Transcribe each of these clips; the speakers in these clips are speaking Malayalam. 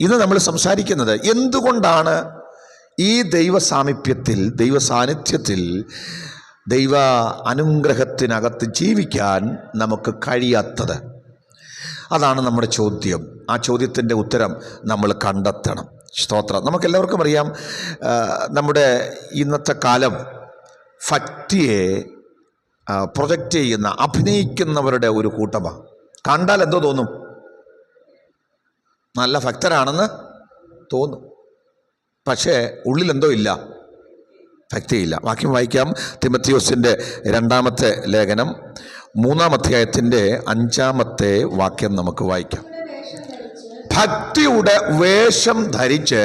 ഇന്ന് നമ്മൾ സംസാരിക്കുന്നത് എന്തുകൊണ്ടാണ് ഈ ദൈവ സാമീപ്യത്തിൽ, ദൈവ സാന്നിധ്യത്തിൽ, ദൈവ അനുഗ്രഹത്തിനകത്ത് ജീവിക്കാൻ നമുക്ക് കഴിയാത്തത്. അതാണ് നമ്മുടെ ചോദ്യം. ആ ചോദ്യത്തിൻ്റെ ഉത്തരം നമ്മൾ കണ്ടെത്തണം. സ്തോത്രം. നമുക്കെല്ലാവർക്കും അറിയാം, നമ്മുടെ ഇന്നത്തെ കാലം ഭക്തിയെ പ്രൊജക്റ്റ് ചെയ്യുന്ന, അഭിനയിക്കുന്നവരുടെ ഒരു കൂട്ടമാണ്. കണ്ടാൽ എന്തോ തോന്നും? നല്ല ഭക്തരാണെന്ന് തോന്നും. പക്ഷേ ഉള്ളിലെന്തോ ഇല്ല, ഭക്തിയില്ല. വാക്യം വായിക്കാം. തിമോഥെയോസിൻ്റെ 2-ാമത്തെ ലേഖനം 3-ാം അധ്യായത്തിൻ്റെ 5-ാമത്തെ വാക്യം നമുക്ക് വായിക്കാം. ഭക്തിയുടെ വേഷം ധരിച്ച്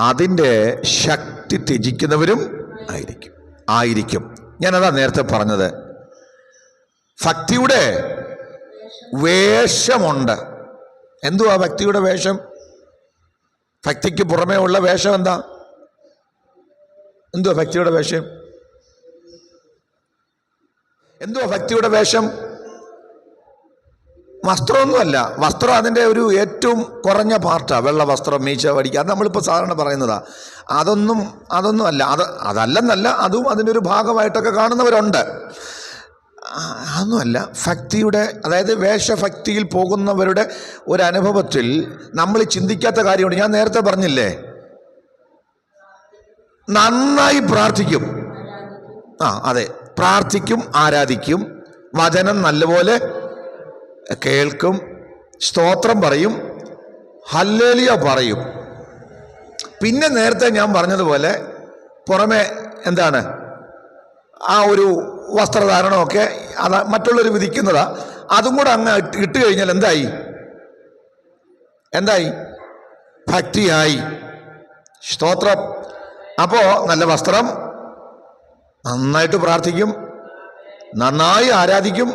അതിൻ്റെ ശക്തി ത്യജിക്കുന്നവരും ആയിരിക്കും. ഞാനതാ നേരത്തെ പറഞ്ഞത്. ഭക്തിയുടെ വേഷമുണ്ട്. എന്തുവാ ഭക്തിയുടെ വേഷം? ഭക്തിക്ക് പുറമേ ഉള്ള വേഷം എന്താ? എന്തുവാ ഭക്തിയുടെ വേഷം? എന്തുവാ ഭക്തിയുടെ വേഷം? വസ്ത്രമൊന്നുമല്ല. വസ്ത്രം അതിൻ്റെ ഒരു ഏറ്റവും കുറഞ്ഞ പാർട്ടാണ്. വെള്ള വസ്ത്രം, മീശ വടിക്കുക, അത് നമ്മളിപ്പോൾ സാധാരണ പറയുന്നതാ. അതൊന്നും അല്ല. അതല്ലെന്നല്ല, അതും അതിൻ്റെ ഒരു ഭാഗമായിട്ടൊക്കെ കാണുന്നവരുണ്ട്. അതൊന്നുമല്ല ഭക്തിയുടെ, അതായത് വേഷഭക്തിയിൽ പോകുന്നവരുടെ ഒരനുഭവത്തിൽ നമ്മൾ ചിന്തിക്കാത്ത കാര്യമുണ്ട്. ഞാൻ നേരത്തെ പറഞ്ഞില്ലേ, നന്നായി പ്രാർത്ഥിക്കും. അതെ, പ്രാർത്ഥിക്കും, ആരാധിക്കും, വചനം നല്ലപോലെ കേൾക്കും, സ്തോത്രം പറയും, ഹല്ലേലൂയ പറയും. പിന്നെ നേരത്തെ ഞാൻ പറഞ്ഞതുപോലെ പുറമെ എന്താണ്, ആ ഒരു വസ്ത്രധാരണമൊക്കെ അത് മറ്റുള്ളവർ വിധിക്കുന്നതാ. അതും കൂടെ അങ്ങ് ഇട്ട് കഴിഞ്ഞാൽ എന്തായി? ഭക്തിയായി. സ്തോത്രം. അപ്പോൾ നല്ല വസ്ത്രം, നന്നായിട്ട് പ്രാർത്ഥിക്കും, നന്നായി ആരാധിക്കും,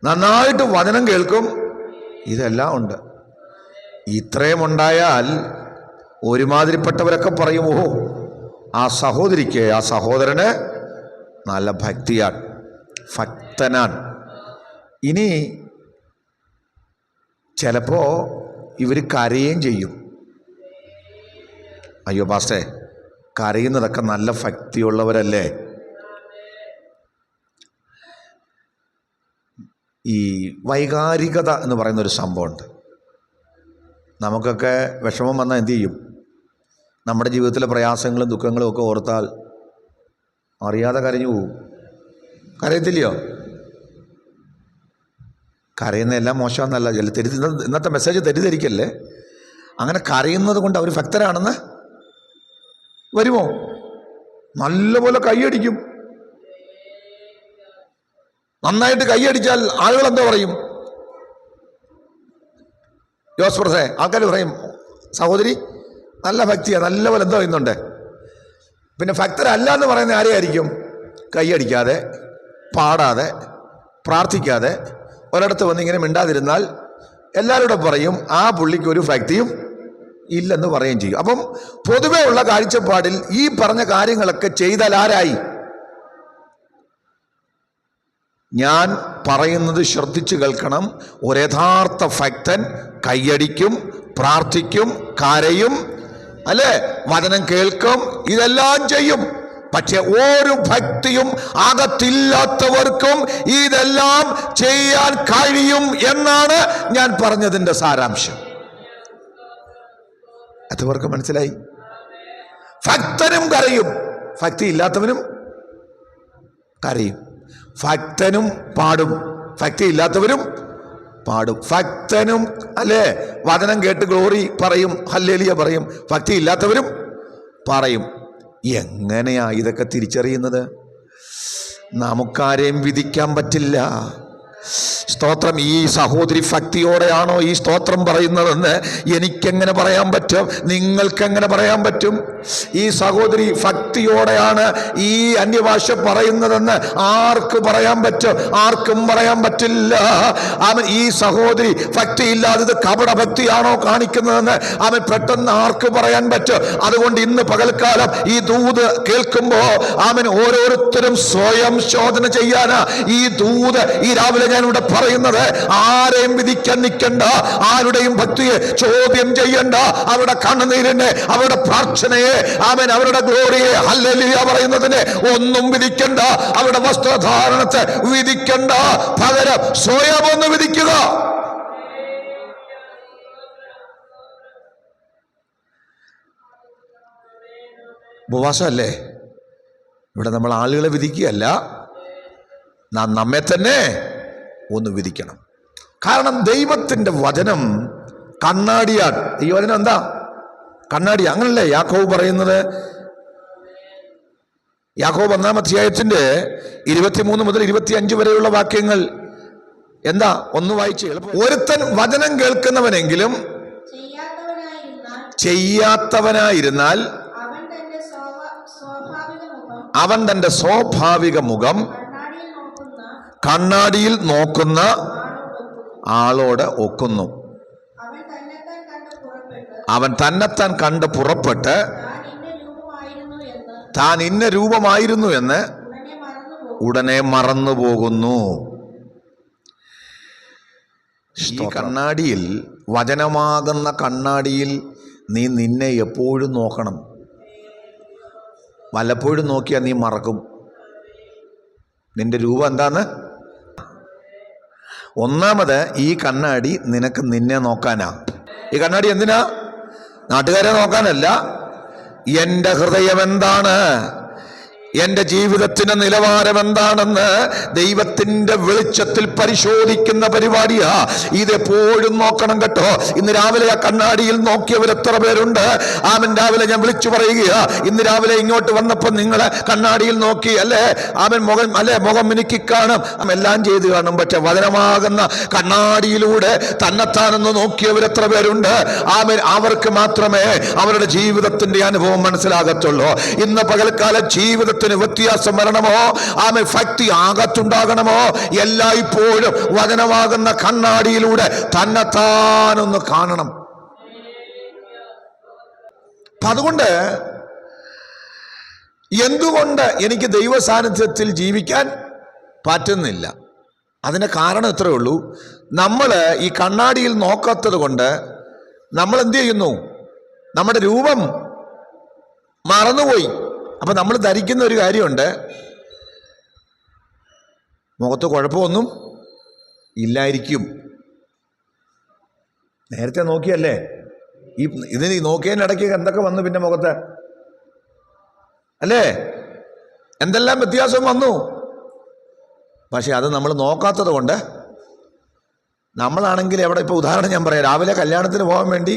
നന്നായിട്ട് വചനം കേൾക്കും, ഇതെല്ലാം ഉണ്ട്. ഇത്രയും ഉണ്ടായാൽ ഒരുമാതിരിപ്പെട്ടവരൊക്കെ പറയും, ഓ, ആ സഹോദരിക്ക്, ആ സഹോദരന് നല്ല ഭക്തിയാണ്, ഭക്തനാണ്. ഇനി ചിലപ്പോൾ ഇവർ കരയുകയും ചെയ്യും. അയ്യോ പാസ്റ്റേ, കരയുന്നതൊക്കെ നല്ല ഭക്തിയുള്ളവരല്ലേ? ഈ വൈകാരികത എന്ന് പറയുന്നൊരു സംഭവമുണ്ട്. നമുക്കൊക്കെ വിഷമം വന്നാൽ എന്തു ചെയ്യും? നമ്മുടെ ജീവിതത്തിലെ പ്രയാസങ്ങളും ദുഃഖങ്ങളും ഒക്കെ ഓർത്താൽ അറിയാതെ കരഞ്ഞു പോവും. കരയത്തില്ലയോ? കരയുന്നതെല്ലാം മോശമെന്നല്ല. ഇന്നത്തെ മെസ്സേജ് തെറ്റിദ്ധരിക്കല്ലേ. അങ്ങനെ കരയുന്നത് കൊണ്ട് അവർ ഭക്തരാണെന്ന് വരുമോ? നല്ലപോലെ കൈയടിക്കും. നന്നായിട്ട് കൈയടിച്ചാൽ ആളുകൾ എന്താ പറയും? ജോസ്പ്രസേ, ആൾക്കാർ പറയും, സഹോദരി നല്ല ഭക്തിയാണ്, നല്ലപോലെ എന്തോ ചെയ്യുന്നുണ്ട്. പിന്നെ ഭക്തരല്ല എന്ന് പറയുന്ന ആരെയായിരിക്കും? കൈയടിക്കാതെ, പാടാതെ, പ്രാർത്ഥിക്കാതെ ഒരിടത്ത് വന്ന് ഇങ്ങനെ മിണ്ടാതിരുന്നാൽ എല്ലാവരോടും പറയും ആ പുള്ളിക്ക് ഒരു ഭക്തിയും ഇല്ലെന്ന് പറയുകയും ചെയ്യും. അപ്പം പൊതുവെ ഉള്ള കാഴ്ചപ്പാടിൽ ഈ പറഞ്ഞ കാര്യങ്ങളൊക്കെ ചെയ്താൽ ആരായി? ഞാൻ പറയുന്നത് ശ്രദ്ധിച്ചു കേൾക്കണം. ഒരു യഥാർത്ഥ ഭക്തൻ കൈയടിക്കും, പ്രാർത്ഥിക്കും, കരയും, അല്ലേ, വചനം കേൾക്കും, ഇതെല്ലാം ചെയ്യും. പക്ഷെ ഒരു ഭക്തിയും അകത്തില്ലാത്തവർക്കും ഇതെല്ലാം ചെയ്യാൻ കഴിയും എന്നാണ് ഞാൻ പറഞ്ഞതിൻ്റെ സാരാംശം. അതവർക്ക് മനസ്സിലായി? ഭക്തനും കരയും, ഭക്തി ഇല്ലാത്തവനും കരയും. ഭക്തനും പാടും, ഭക്തി ഇല്ലാത്തവരും പാടും. ഭക്തനും അല്ലേ വചനം കേട്ട് ഗ്ലോറി പറയും, ഹല്ലേലൂയ പറയും, ഭക്തി ഇല്ലാത്തവരും പറയും. എങ്ങനെയാ ഇതൊക്കെ തിരിച്ചറിയുന്നത്? നമുക്കാരെയും വിധിക്കാൻ പറ്റില്ല. സ്തോത്രം. ഈ സഹോദരി ഭക്തിയോടെയാണോ ഈ സ്തോത്രം പറയുന്നതെന്ന് എനിക്കെങ്ങനെ പറയാൻ പറ്റും? നിങ്ങൾക്കെങ്ങനെ പറയാൻ പറ്റും? ഈ സഹോദരി ഭക്തിയോടെയാണ് ഈ അന്യഭാഷ പറയുന്നതെന്ന് ആർക്ക് പറയാൻ പറ്റും? ആർക്കും പറയാൻ പറ്റില്ല. അവൻ ഈ സഹോദരി ഭക്തിയില്ലാതെ ഇത് കപട ഭക്തിയാണോ കാണിക്കുന്നതെന്ന് അവൻ പെട്ടെന്ന് ആർക്ക് പറയാൻ പറ്റും? അതുകൊണ്ട് ഇന്ന് പകൽക്കാലം ഈ ദൂത് കേൾക്കുമ്പോൾ അവൻ ഓരോരുത്തരും സ്വയം ശോധന ചെയ്യാനാ ഈ ദൂത് ഈ രാവിലെ ഞാനിവിടെ പറയുന്നത്. പറയുന്നത് ആരെയും വിധിക്കാൻ നിൽക്കണ്ട, ആരുടെയും ഭക്തിയെ ചോദ്യം ചെയ്യണ്ട, അവരുടെ കണ്ണുനീരിനെ, അവരുടെ പ്രാർത്ഥനയെ, ആമേൻ, അവരുടെ ഗ്ലോറിയെ, ഹല്ലേലൂയ പറയുന്നതിനെ ഒന്നും വിധിക്കണ്ട, അവരുടെ വസ്ത്രധാരണത്തെ വിധിക്കണ്ട, പകരം സ്വയം ഒന്ന് വിധിക്കുക. ഉപവാസമല്ലേ? ഇവിടെ നമ്മൾ ആളുകളെ വിധിക്കുകയല്ല, നാം നമ്മെ തന്നെ ഒന്ന് വിധിക്കണം. കാരണം ദൈവത്തിൻ്റെ വചനം കണ്ണാടിയാണ്. ഈ വചനം എന്താ? കണ്ണാടി. അങ്ങനല്ലേ യാക്കോബ് പറയുന്നത്? യാക്കോബ് 1-ാം അധ്യായത്തിന്റെ 23 മുതൽ 25 വരെയുള്ള വാക്യങ്ങൾ എന്താ? ഒന്ന് വായിച്ച്. ഒരുത്തൻ വചനം കേൾക്കുന്നവനെങ്കിലും ചെയ്യാത്തവനായിരുന്നാൽ അവൻ തന്റെ സ്വാഭാവിക മുഖം കണ്ണാടിയിൽ നോക്കുന്ന ആളോട് ഒക്കുന്നു. അവൻ തന്നെത്താൻ കണ്ട് പുറപ്പെട്ട് താൻ ഇന്ന രൂപമായിരുന്നു എന്ന് ഉടനെ മറന്നു പോകുന്നു. ഈ കണ്ണാടിയിൽ, വചനമാകുന്ന കണ്ണാടിയിൽ നീ നിന്നെ എപ്പോഴും നോക്കണം. വല്ലപ്പോഴും നോക്കിയാൽ നീ മറക്കും നിന്റെ രൂപം എന്താന്ന്. ഒന്നാമത് ഈ കണ്ണാടി നിനക്ക് നിന്നെ നോക്കാനാ. ഈ കണ്ണാടി എന്തിനാ? നാട്ടുകാരെ നോക്കാനല്ല. എൻ്റെ ഹൃദയം എന്താണ്, എൻ്റെ ജീവിതത്തിന്റെ നിലവാരം എന്താണെന്ന് ദൈവത്തിന്റെ വെളിച്ചത്തിൽ പരിശോധിക്കുന്ന പരിപാടിയാ. ഇതെപ്പോഴും നോക്കണം കേട്ടോ. ഇന്ന് രാവിലെ ആ കണ്ണാടിയിൽ നോക്കിയവർ എത്ര പേരുണ്ട്? ആമൻ, രാവിലെ ഞാൻ വിളിച്ചു പറയുകയാ, ഇന്ന് രാവിലെ ഇങ്ങോട്ട് വന്നപ്പോൾ നിങ്ങളെ കണ്ണാടിയിൽ നോക്കി അല്ലേ? ആമൻ, മുഖം മിനുക്കി കാണും, എല്ലാം ചെയ്ത് കാണും. പക്ഷെ വചനമാകുന്ന കണ്ണാടിയിലൂടെ തന്നെത്താനെന്ന് നോക്കിയവർ എത്ര പേരുണ്ട്? ആമൻ, അവർക്ക് മാത്രമേ അവരുടെ ജീവിതത്തിന്റെ അനുഭവം മനസ്സിലാകത്തുള്ളൂ. ഇന്ന് പകൽക്കാലം ജീവിതത്തിൽ വ്യത്യാസം വരണമോ, ആമേ, ഭക്തി ആകത്തുണ്ടാകണമോ, എല്ലായ്പ്പോഴും വചനമാകുന്ന കണ്ണാടിയിലൂടെ തന്നെത്താനൊന്ന് കാണണം. അതുകൊണ്ട് എന്തുകൊണ്ട് എനിക്ക് ദൈവ സാന്നിധ്യത്തിൽ ജീവിക്കാൻ പറ്റുന്നില്ല? അതിന് കാരണം ഇത്രയേ ഉള്ളൂ. നമ്മൾ ഈ കണ്ണാടിയിൽ നോക്കാത്തത് കൊണ്ട് നമ്മൾ എന്ത് ചെയ്യുന്നു? നമ്മുടെ രൂപം മറന്നുപോയി. അപ്പം നമ്മൾ ധരിക്കുന്ന ഒരു കാര്യമുണ്ട്, മുഖത്ത് കുഴപ്പമൊന്നും ഇല്ലായിരിക്കും. നേരത്തെ നോക്കിയല്ലേ? ഇതിന് നോക്കിയതിനിടയ്ക്ക് എന്തൊക്കെ വന്നു പിന്നെ മുഖത്ത് അല്ലേ? എന്തെല്ലാം വ്യത്യാസം വന്നു. പക്ഷെ അത് നമ്മൾ നോക്കാത്തത് കൊണ്ട് നമ്മളാണെങ്കിൽ എവിടെ, ഇപ്പോൾ ഉദാഹരണം ഞാൻ പറയാം, രാവിലെ കല്യാണത്തിന് പോകാൻ വേണ്ടി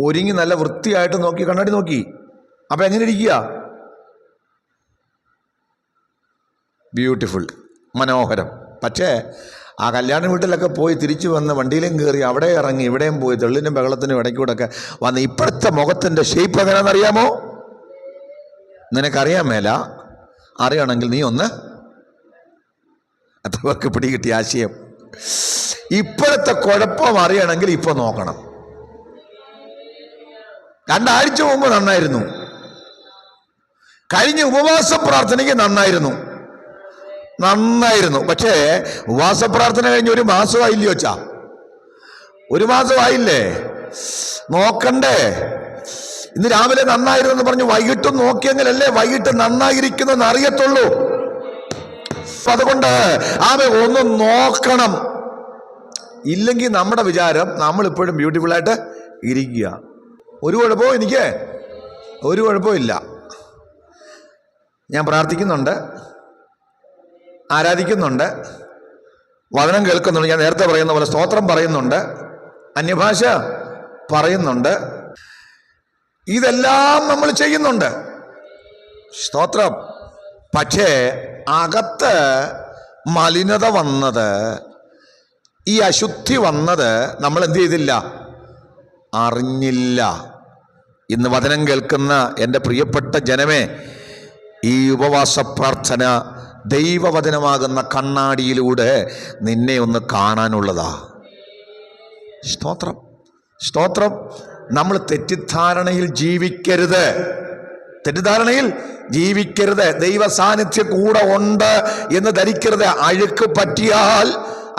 ഒരുങ്ങി നല്ല വൃത്തിയായിട്ട് നോക്കി കണ്ണാടി നോക്കി, അപ്പം എങ്ങനെ ഇരിക്കുക? ബ്യൂട്ടിഫുൾ, മനോഹരം. പക്ഷേ ആ കല്യാണ വീട്ടിലൊക്കെ പോയി തിരിച്ചു വന്ന് വണ്ടിയിലും കയറി അവിടെ ഇറങ്ങി ഇവിടെയും പോയി തെള്ളിനും ബഹളത്തിനും ഇടയ്ക്കൂടൊക്കെ വന്ന് ഇപ്പോഴത്തെ മുഖത്തിൻ്റെ ഷേപ്പ് എങ്ങനെയാണെന്നറിയാമോ? നിനക്കറിയാൻ മേല. അറിയണമെങ്കിൽ നീ ഒന്ന്, അത്രവർക്ക് പിടികിട്ടിയ ആശയം. ഇപ്പോഴത്തെ കുഴപ്പം അറിയണമെങ്കിൽ ഇപ്പോൾ നോക്കണം. 2 ആഴ്ച മുമ്പ് നന്നായിരുന്നു, കഴിഞ്ഞ ഉപവാസ പ്രാർത്ഥനയ്ക്ക് നന്നായിരുന്നു. പക്ഷേ ഉപവാസ പ്രാർത്ഥന കഴിഞ്ഞ് 1 മാസമായില്ലയോ? 1 മാസമായില്ലേ? നോക്കണ്ടേ? ഇന്ന് രാവിലെ നന്നായിരുന്നെന്ന് പറഞ്ഞു വൈകിട്ടും നോക്കിയെങ്കിലല്ലേ വൈകിട്ട് നന്നായിരിക്കുന്നെന്ന് അറിയത്തുള്ളൂ. അതുകൊണ്ട് ഒന്ന് നോക്കണം. ഇല്ലെങ്കിൽ നമ്മുടെ വിചാരം നമ്മളിപ്പോഴും ബ്യൂട്ടിഫുള്ളായിട്ട് ഇരിക്കുക. ഒരു കുഴപ്പവും എനിക്ക് ഒരു കുഴപ്പമില്ല. ഞാൻ പ്രാർത്ഥിക്കുന്നുണ്ട്, ആരാധിക്കുന്നുണ്ട്, വചനം കേൾക്കുന്നുണ്ട്. ഞാൻ നേരത്തെ പറയുന്ന പോലെ സ്തോത്രം പറയുന്നുണ്ട്, അന്യഭാഷ പറയുന്നുണ്ട്. ഇതെല്ലാം നമ്മൾ ചെയ്യുന്നുണ്ട്, സ്തോത്രം. പക്ഷേ അകത്ത് മലിനത വന്നത്, ഈ അശുദ്ധി വന്നത് നമ്മൾ എന്ത് ചെയ്തില്ല? അറിഞ്ഞില്ല. ഇന്ന് വചനം കേൾക്കുന്ന എൻ്റെ പ്രിയപ്പെട്ട ജനമേ, ഈ ഉപവാസ പ്രാർത്ഥന ദൈവവചനമാകുന്ന കണ്ണാടിയിലൂടെ നിന്നെ ഒന്ന് കാണാനുള്ളതാ. സ്തോത്രം, സ്തോത്രം. നമ്മൾ തെറ്റിദ്ധാരണയിൽ ജീവിക്കരുത്, തെറ്റിദ്ധാരണയിൽ ജീവിക്കരുത്. ദൈവ സാന്നിധ്യം കൂടെ ഉണ്ട് എന്ന് ധരിക്കരുത്. അഴുക്ക് പറ്റിയാൽ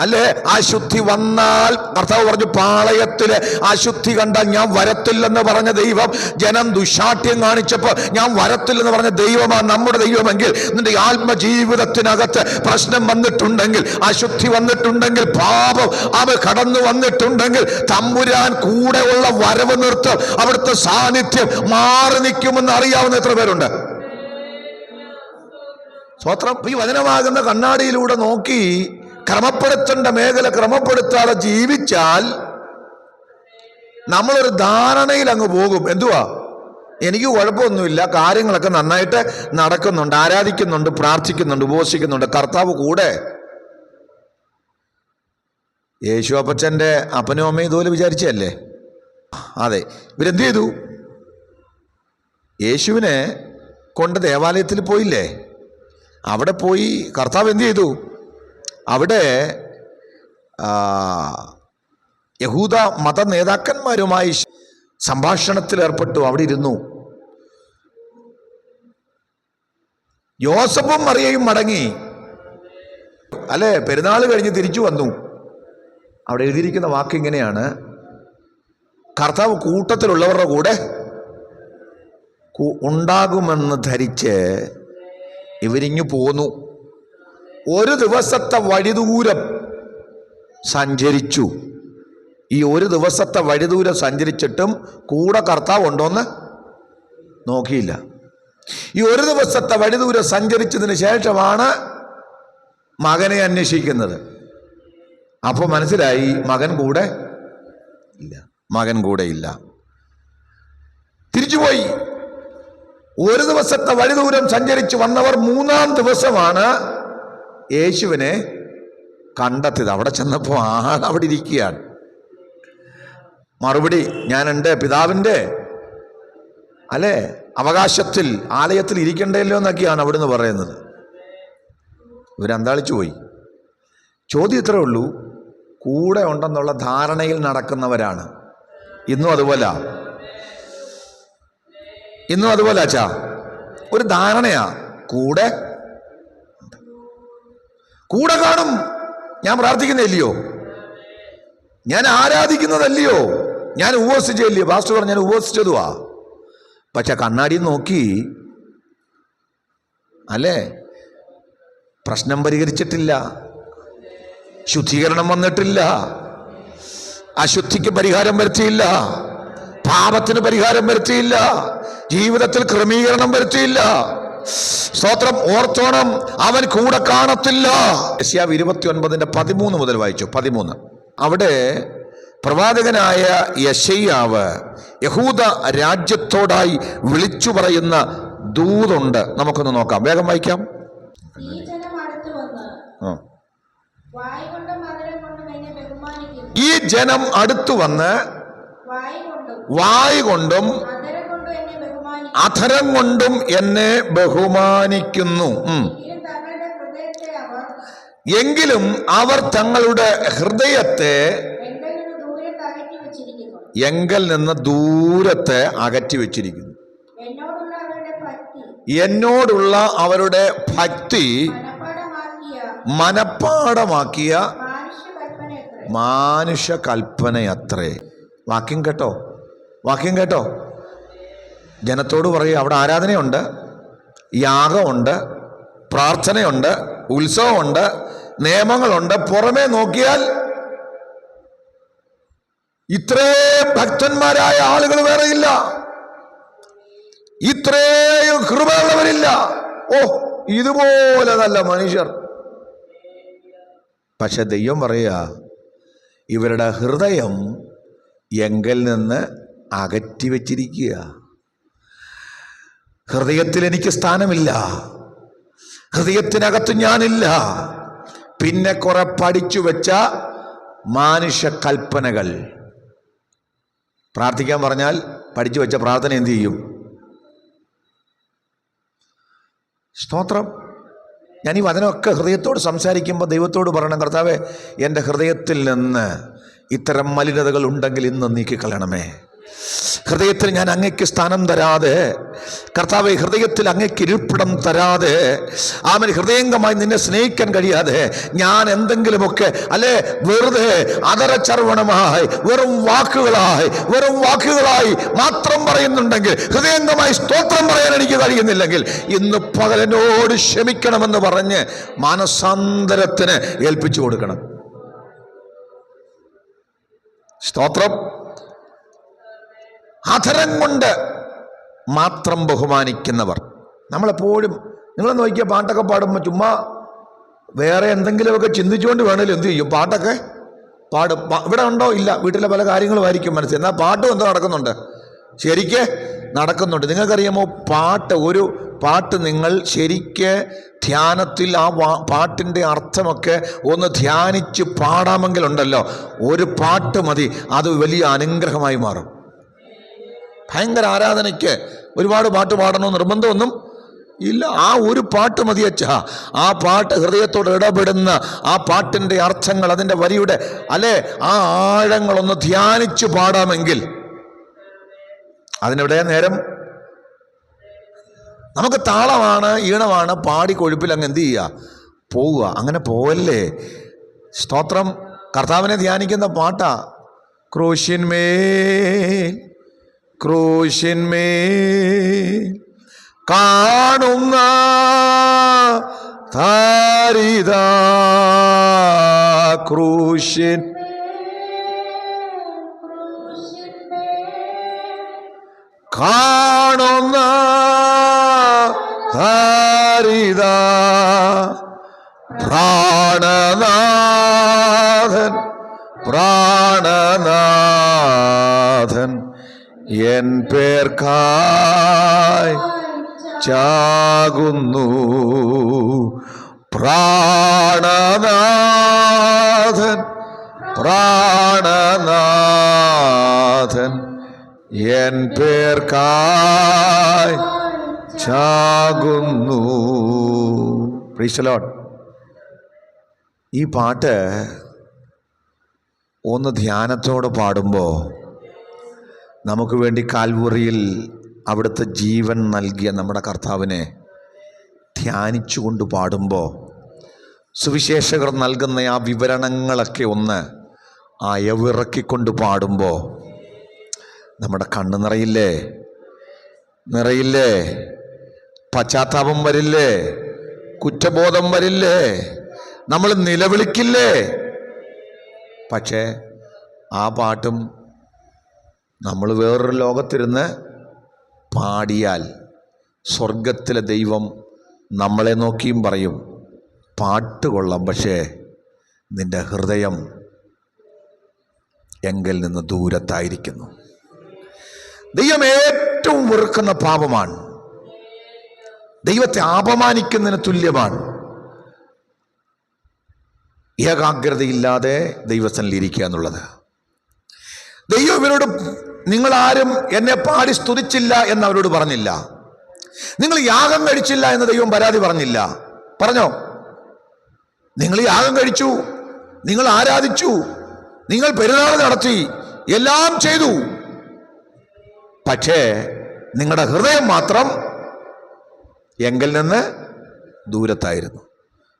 അല്ലേ? അശുദ്ധി വന്നാൽ കർത്താവ് പറഞ്ഞു, പാളയത്തില് അശുദ്ധി കണ്ടാൽ ഞാൻ വരത്തില്ലെന്ന് പറഞ്ഞ ദൈവം ജനം ദുശാഠ്യം കാണിച്ചപ്പോൾ ഞാൻ വരത്തില്ലെന്ന് പറഞ്ഞ ദൈവമാണ് നമ്മുടെ ദൈവമെങ്കിൽ, നിന്റെ ആത്മജീവിതത്തിനകത്ത് പ്രശ്നം വന്നിട്ടുണ്ടെങ്കിൽ, അശുദ്ധി വന്നിട്ടുണ്ടെങ്കിൽ, പാപം അത് കടന്നു വന്നിട്ടുണ്ടെങ്കിൽ, തമ്പുരാൻ കൂടെയുള്ള വരവ് നിർത്തും. അവിടുത്തെ സാന്നിധ്യം മാറി നിൽക്കുമെന്ന് അറിയാവുന്ന എത്ര പേരുണ്ട്? സ്തോത്രം. ഈ വചനമാകുന്ന കണ്ണാടിയിലൂടെ നോക്കി ക്രമപ്പെടുത്തേണ്ട മേഖല ക്രമപ്പെടുത്താതെ ജീവിച്ചാൽ നമ്മളൊരു ധാരണയിൽ അങ്ങ് പോകും. എന്തുവാ, എനിക്ക് കുഴപ്പമൊന്നുമില്ല, കാര്യങ്ങളൊക്കെ നന്നായിട്ട് നടക്കുന്നുണ്ട്, ആരാധിക്കുന്നുണ്ട്, പ്രാർത്ഥിക്കുന്നുണ്ട്, ഉപവസിക്കുന്നുണ്ട്, കർത്താവ് കൂടെ. യേശു അപ്പച്ചൻ്റെ അപ്പനും അമ്മയും ഇതുപോലെ വിചാരിച്ചല്ലേ? അതെ. ഇവരെന്ത് ചെയ്തു? യേശുവിനെ കൊണ്ട് ദേവാലയത്തിൽ പോയില്ലേ? അവിടെ പോയി കർത്താവ് എന്ത് ചെയ്തു? അവിടെ യഹൂദ മത നേതാക്കന്മാരുമായി സംഭാഷണത്തിൽ ഏർപ്പെട്ടു. അവിടെ ഇരുന്നു. യോസഫും മറിയയും മടങ്ങി, അല്ലേ? പെരുന്നാൾ കഴിഞ്ഞ് തിരിച്ചു വന്നു. അവിടെ എഴുതിയിരിക്കുന്ന വാക്ക് ഇങ്ങനെയാണ്: കർത്താവ് കൂട്ടത്തിലുള്ളവരുടെ കൂടെ ഉണ്ടാകുമെന്ന് ധരിച്ച് ഇവരിഞ്ഞു പോന്നു. ഒരു ദിവസത്തെ വഴിദൂരം സഞ്ചരിച്ചു. ഈ ഒരു ദിവസത്തെ വഴിദൂരം സഞ്ചരിച്ചിട്ടും കൂടെ കർത്താവ് ഉണ്ടോന്ന് നോക്കിയില്ല. ഈ ഒരു ദിവസത്തെ വഴിദൂരം സഞ്ചരിച്ചതിന് ശേഷമാണ് മകനെ അന്വേഷിക്കുന്നത്. അപ്പോൾ മനസ്സിലായി, മകൻ കൂടെ ഇല്ല. മകൻ കൂടെ ഇല്ല. തിരിച്ചുപോയി. ഒരു ദിവസത്തെ വഴിദൂരം സഞ്ചരിച്ച് വന്നവർ 3-ാം ദിവസമാണ് യേശുവിനെ കണ്ടെത്തിയത്. അവിടെ ചെന്നപ്പോൾ അവിടെ ഇരിക്കുകയാണ്. മറുപടി, ഞാൻ എൻ്റെ പിതാവിൻ്റെ അല്ലേ അവകാശത്തിൽ ആലയത്തിൽ ഇരിക്കണ്ടല്ലോ എന്നൊക്കെയാണ് അവിടുന്ന് പറയുന്നത്. ഇവരന്താളിച്ചു പോയി. ചോദ്യം ഇത്രേ ഉള്ളൂ, കൂടെ ഉണ്ടെന്നുള്ള ധാരണയിൽ നടക്കുന്നവരാണ്. ഇന്നും അതുപോലെ അച്ഛാ, ഒരു ധാരണയാ, കൂടെ കാണും. ഞാൻ പ്രാർത്ഥിക്കുന്നില്ലയോ, ഞാൻ ആരാധിക്കുന്നതല്ലയോ, ഞാൻ ഉപവസിച്ചില്ലയോ? പാസ്റ്റർ പറഞ്ഞു, ഞാൻ ഉപവസിച്ചതുവാ. പക്ഷെ കണ്ണാടി നോക്കി, അല്ലേ, പ്രശ്നം പരിഹരിച്ചിട്ടില്ല, ശുദ്ധീകരണം വന്നിട്ടില്ല, അശുദ്ധിക്ക് പരിഹാരം വരുത്തിയില്ല, പാപത്തിന് പരിഹാരം വരുത്തിയില്ല, ജീവിതത്തിൽ ക്രമീകരണം വരുത്തിയില്ല. സ്തോത്രം. ഓർത്തോണം, അവൻ കൂടെ കാണത്തില്ല. യെശയ്യാവ് 29:13 മുതൽ വായിച്ചു. 13. അവിടെ പ്രവാചകനായ യെശയ്യാവ് യഹൂദ രാജ്യത്തോടായി വിളിച്ചു പറയുന്ന ദൂതുണ്ട്. നമുക്കൊന്ന് നോക്കാം, വേഗം വായിക്കാം. ഈ ജനം അടുത്തു വന്ന് വായ് കൊണ്ടും അധരം കൊണ്ടും എന്നെ ബഹുമാനിക്കുന്നു. എങ്കിലും അവർ തങ്ങളുടെ ഹൃദയത്തെ എങ്കിൽ നിന്ന് ദൂരത്തെ അകറ്റി വെച്ചിരിക്കുന്നു. എന്നോടുള്ള അവരുടെ ഭക്തി മനപ്പാടമാക്കിയ മാനുഷ കൽപ്പനയത്രേ. വാക്യം കേട്ടോ. ജനത്തോട് പറയുക, അവിടെ ആരാധനയുണ്ട്, യാഗമുണ്ട്, പ്രാർത്ഥനയുണ്ട്, ഉത്സവമുണ്ട്, നിയമങ്ങളുണ്ട്. പുറമേ നോക്കിയാൽ ഇത്രയും ഭക്തന്മാരായ ആളുകൾ വേറെയില്ല, ഇത്രയും കൃപയുള്ളവരില്ല. ഓ, ഇതുപോലെ നല്ല മനുഷ്യർ. പക്ഷെ ദൈവം പറയുക, ഇവരുടെ ഹൃദയം എങ്കിൽ നിന്ന് അകറ്റി വച്ചിരിക്കുക. ഹൃദയത്തിൽ എനിക്ക് സ്ഥാനമില്ല, ഹൃദയത്തിനകത്ത് ഞാനില്ല. പിന്നെ കുറെ പഠിച്ചു വെച്ച മാനുഷ കൽപ്പനകൾ. പ്രാർത്ഥിക്കാൻ പറഞ്ഞാൽ പഠിച്ചു വെച്ച പ്രാർത്ഥന എന്ത് ചെയ്യും? സ്തോത്രം. ഞാൻ ഈ വചനമൊക്കെ ഹൃദയത്തോട് സംസാരിക്കുമ്പോൾ ദൈവത്തോട് പറയണം, കർത്താവേ, എൻ്റെ ഹൃദയത്തിൽ നിന്ന് ഇത്തരം മലിനതകൾ ഉണ്ടെങ്കിൽ ഇന്ന് നീക്കിക്കളയണമേ. ഹൃദയത്തിൽ ഞാൻ അങ്ങയ്ക്ക് സ്ഥാനം തരാതെ കർത്താവെ, ഹൃദയത്തിൽ അങ്ങേക്ക് ഇരിപ്പിടം തരാതെ, ആമേൻ, ഹൃദയംഗമായി നിന്നെ സ്നേഹിക്കാൻ കഴിയാതെ ഞാൻ എന്തെങ്കിലുമൊക്കെ അല്ലെ വെറുതെ അതരച്ചർവണമായി വെറും വാക്കുകളായി മാത്രം പറയുന്നുണ്ടെങ്കിൽ, ഹൃദയംഗമായി സ്തോത്രം പറയാൻ എനിക്ക് കഴിയുന്നില്ലെങ്കിൽ, ഇന്ന് പകലനോട് ക്ഷമിക്കണമെന്ന് പറഞ്ഞ് മാനസാന്തരത്തിന് ഏൽപ്പിച്ചു കൊടുക്കണം. സ്തോത്രം. അധരം കൊണ്ട് മാത്രം ബഹുമാനിക്കുന്നവർ നമ്മളെപ്പോഴും, നിങ്ങൾ നോക്കിയ പാട്ടൊക്കെ പാടുമ്പോൾ ചുമ്മാ വേറെ എന്തെങ്കിലുമൊക്കെ ചിന്തിച്ചുകൊണ്ട് വേണമല്ലോ എന്ത് ചെയ്യും, പാട്ടൊക്കെ പാടും. ഇവിടെ ഉണ്ടോ? ഇല്ല, വീട്ടിലെ പല കാര്യങ്ങളുമായിരിക്കും മനസ്സിൽ. എന്നാൽ പാട്ടും എന്തോ നടക്കുന്നുണ്ട്, ശരിക്ക് നടക്കുന്നുണ്ട്. നിങ്ങൾക്കറിയാമോ, ഒരു പാട്ട് നിങ്ങൾ ശരിക്ക് ധ്യാനത്തിൽ ആ പാട്ടിൻ്റെ അർത്ഥമൊക്കെ ഒന്ന് ധ്യാനിച്ച് പാടാമെങ്കിലുണ്ടല്ലോ, ഒരു പാട്ട് മതി, അത് വലിയ അനുഗ്രഹമായി മാറും. ഭയങ്കര ആരാധനയ്ക്ക് ഒരുപാട് പാട്ട് പാടണമെന്ന് നിർബന്ധമൊന്നും ഇല്ല. ആ ഒരു പാട്ട് മതിയച്ചാ, ആ പാട്ട് ഹൃദയത്തോട് ഇടപെടുന്ന ആ പാട്ടിൻ്റെ അർത്ഥങ്ങൾ, അതിൻ്റെ വരിയുടെ അല്ലെ ആ ആഴങ്ങളൊന്ന് ധ്യാനിച്ച് പാടാമെങ്കിൽ അതിനെവിടെ നേരം. നമുക്ക് താളമാണ്, ഈണമാണ്, പാടി കൊഴുപ്പിൽ അങ്ങ് എന്ത് ചെയ്യുക, പോവുക. അങ്ങനെ പോവല്ലേ. സ്തോത്രം. കർത്താവിനെ ധ്യാനിക്കുന്ന പാട്ടാ. ക്രൂശിന്മേൽ കാണുന്ന താരിത, ക്രൂശിൻ കാണുന്ന താരിത, പ്രാണനാഥൻ എൻ പേർക്കായി ചാകുന്നു. പ്രാണനാഥൻ എൻ പേർക്കായി ചാകുന്നു. Praise the Lord. ഈ പാട്ട് ഒന്ന് ധ്യാനത്തോടെ പാടുമ്പോൾ, നമുക്ക് വേണ്ടി കാൽവറിയിൽ അവിടുത്തെ ജീവൻ നൽകിയ നമ്മുടെ കർത്താവിനെ ധ്യാനിച്ചുകൊണ്ട് പാടുമ്പോൾ, സുവിശേഷകർ നൽകുന്ന ആ വിവരണങ്ങളൊക്കെ ഒന്ന് അയവിറക്കിക്കൊണ്ട് പാടുമ്പോൾ നമ്മുടെ കണ്ണ് നിറയില്ലേ, പശ്ചാത്താപം വരില്ലേ, കുറ്റബോധം വരില്ലേ, നമ്മൾ നിലവിളിക്കില്ലേ. പക്ഷേ ആ പാട്ടും നമ്മൾ വേറൊരു ലോകത്തിരുന്ന് പാടിയാൽ സ്വർഗത്തിലെ ദൈവം നമ്മളെ നോക്കിയും പറയും, പാട്ട് കൊള്ളാം, പക്ഷേ നിന്റെ ഹൃദയം എങ്കിൽ നിന്ന് ദൂരത്തായിരിക്കുന്നു. ദൈവം ഏറ്റവും വെറുക്കുന്ന പാപമാണ്, ദൈവത്തെ അപമാനിക്കുന്നതിന് തുല്യമാണ് ഏകാഗ്രതയില്ലാതെ ദൈവസന്നിധിയിൽ ഇരിക്കുക എന്നുള്ളത്. ദൈവം ഇവരോട്, നിങ്ങളാരും എന്നെ പാടി സ്തുതിച്ചില്ല എന്ന് അവരോട് പറഞ്ഞില്ല. നിങ്ങൾ യാഗം കഴിച്ചില്ല എന്ന് ദൈവം പരാതി പറഞ്ഞില്ല. പറഞ്ഞോ? നിങ്ങൾ യാഗം കഴിച്ചു, നിങ്ങൾ ആരാധിച്ചു, നിങ്ങൾ പെരുന്നാൾ നടത്തി, എല്ലാം ചെയ്തു. പക്ഷേ നിങ്ങളുടെ ഹൃദയം മാത്രം എങ്കിൽ നിന്ന് ദൂരത്തായിരുന്നു.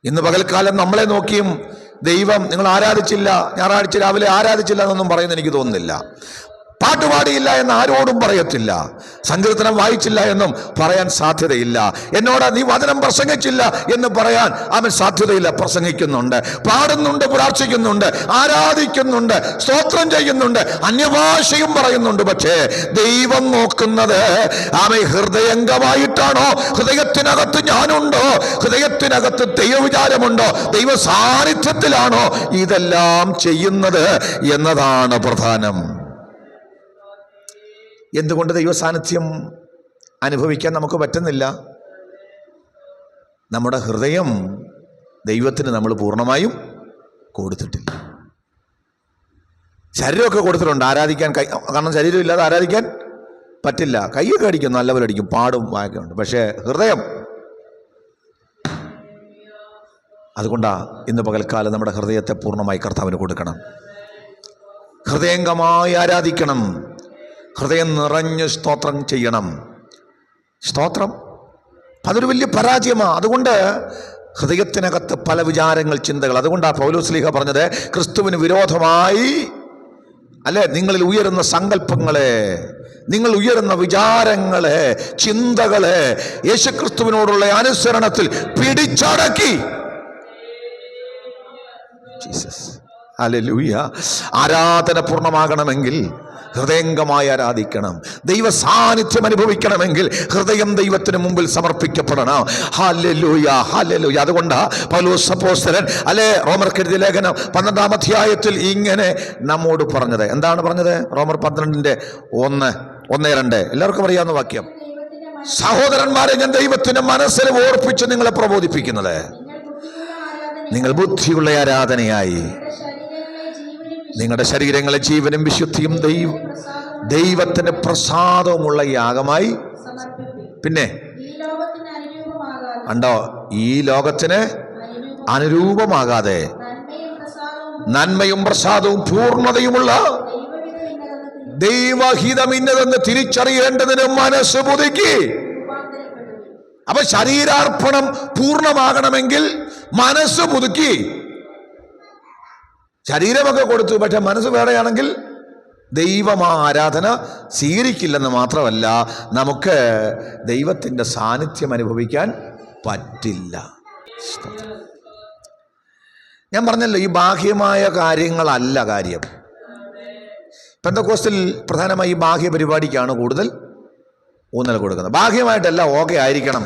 ഇന്ന് പകൽക്കാലം നമ്മളെ നോക്കിയും ദൈവം നിങ്ങൾ ആരാധിച്ചില്ല, ഞായറാഴ്ച രാവിലെ ആരാധിച്ചില്ല എന്നൊന്നും പറയുന്നത് എനിക്ക് തോന്നുന്നില്ല. പാട്ടുപാടിയില്ല എന്ന് ആരോടും പറയത്തില്ല. സങ്കീർത്തനം വായിച്ചില്ല എന്നും പറയാൻ സാധ്യതയില്ല. എന്നോട് നീ വചനം പ്രസംഗിച്ചില്ല എന്ന് പറയാൻ അവൻ സാധ്യതയില്ല. പ്രസംഗിക്കുന്നുണ്ട്, പാടുന്നുണ്ട്, പ്രാർത്ഥിക്കുന്നുണ്ട്, ആരാധിക്കുന്നുണ്ട്, സ്തോത്രം ചെയ്യുന്നുണ്ട്, അന്യഭാഷയും പറയുന്നുണ്ട്. പക്ഷേ ദൈവം നോക്കുന്നത് അവൻ ഹൃദയംഗമായിട്ടാണോ, ഹൃദയത്തിനകത്ത് ഞാനുണ്ടോ, ഹൃദയത്തിനകത്ത് ദൈവവിചാരമുണ്ടോ, ദൈവ സാന്നിധ്യത്തിലാണോ ഇതെല്ലാം ചെയ്യുന്നത് എന്നതാണ് പ്രധാനം. എന്തുകൊണ്ട് ദൈവ സാന്നിധ്യം അനുഭവിക്കാൻ നമുക്ക് പറ്റുന്നില്ല? നമ്മുടെ ഹൃദയം ദൈവത്തിന് നമ്മൾ പൂർണ്ണമായും കൊടുത്തിട്ടില്ല. ശരീരമൊക്കെ കൊടുത്തിട്ടുണ്ട് ആരാധിക്കാൻ, കാരണം ശരീരം ഇല്ലാതെ ആരാധിക്കാൻ പറ്റില്ല. കൈയൊക്കെ അടിക്കും, നല്ലപോലെ അടിക്കും, പാടും, വായൊക്കെ ഉണ്ട്. പക്ഷേ ഹൃദയം, അതുകൊണ്ടാണ് ഇന്ന് പകൽക്കാലം നമ്മുടെ ഹൃദയത്തെ പൂർണ്ണമായി കർത്താവിന് കൊടുക്കണം. ഹൃദയംഗമായി ആരാധിക്കണം, ഹൃദയം നിറഞ്ഞ് സ്തോത്രം ചെയ്യണം. സ്തോത്രം. അതൊരു വലിയ പരാജയമാണ്. അതുകൊണ്ട് ഹൃദയത്തിനകത്ത് പല വിചാരങ്ങൾ, ചിന്തകൾ. അതുകൊണ്ടാണ് പൗലോസ് ശ്ലീഹ പറഞ്ഞത്, ക്രിസ്തുവിന് വിരോധമായി അല്ലെ നിങ്ങളിൽ ഉയരുന്ന സങ്കല്പങ്ങളെ, നിങ്ങൾ ഉയരുന്ന വിചാരങ്ങളെ, ചിന്തകളെ യേശുക്രിസ്തുവിനോടുള്ള അനുസരണത്തിൽ പിടിച്ചടക്കി. Jesus, hallelujah. ആരാധന പൂർണ്ണമാകണമെങ്കിൽ ഹൃദയംഗമായി ആരാധിക്കണം. ദൈവ സാന്നിധ്യം അനുഭവിക്കണമെങ്കിൽ ഹൃദയം ദൈവത്തിന് മുമ്പിൽ സമർപ്പിക്കപ്പെടണം. Hallelujah, hallelujah. അതുകൊണ്ട് പൗലോസ് അപ്പോസ്തലൻ റോമർക്ക് എഴുതിയ ലേഖനം 12-ാം അധ്യായത്തിൽ ഇങ്ങനെ നമ്മോട് പറഞ്ഞത്. എന്താണ് പറഞ്ഞത്? റോമർ 12:1-2 എല്ലാവർക്കും അറിയാവുന്ന വാക്യം. സഹോദരന്മാരെ, ഞാൻ ദൈവത്തിന്റെ മനസ്സിൽ ഓർപ്പിച്ച് നിങ്ങളെ പ്രബോധിപ്പിക്കുന്നത്, നിങ്ങൾ ബുദ്ധിയുള്ള ആരാധനയായി നിങ്ങളുടെ ശരീരങ്ങളെ ജീവനും വിശുദ്ധിയും ദൈവത്തിന് പ്രസാദവുമുള്ള യാഗമായി. പിന്നെ കണ്ടോ, ഈ ലോകത്തിന് അനുരൂപമാകാതെ നന്മയും പ്രസാദവും പൂർണ്ണതയുമുള്ള ദൈവഹിതം ഇന്നതെന്ന് തിരിച്ചറിയേണ്ടതിന് മനസ്സ് പുതുക്കി. അപ്പൊ ശരീരാർപ്പണം പൂർണ്ണമാകണമെങ്കിൽ മനസ്സ് പുതുക്കി. ശരീരമൊക്കെ കൊടുത്തു, പക്ഷെ മനസ്സ് വേറെയാണെങ്കിൽ ദൈവമാരാധന സ്വീകരിക്കില്ലെന്ന് മാത്രമല്ല, നമുക്ക് ദൈവത്തിൻ്റെ സാന്നിധ്യം അനുഭവിക്കാൻ പറ്റില്ല. ഞാൻ പറഞ്ഞല്ലോ, ഈ ബാഹ്യമായ കാര്യങ്ങളല്ല കാര്യം. പെന്തക്കോസ്തിൽ പ്രധാനമായി ഈ ബാഹ്യ പരിപാടിക്കാണ് കൂടുതൽ ഊന്നൽ കൊടുക്കുന്നത്. ബാഹ്യമായിട്ടല്ല, ഓക്കെ ആയിരിക്കണം.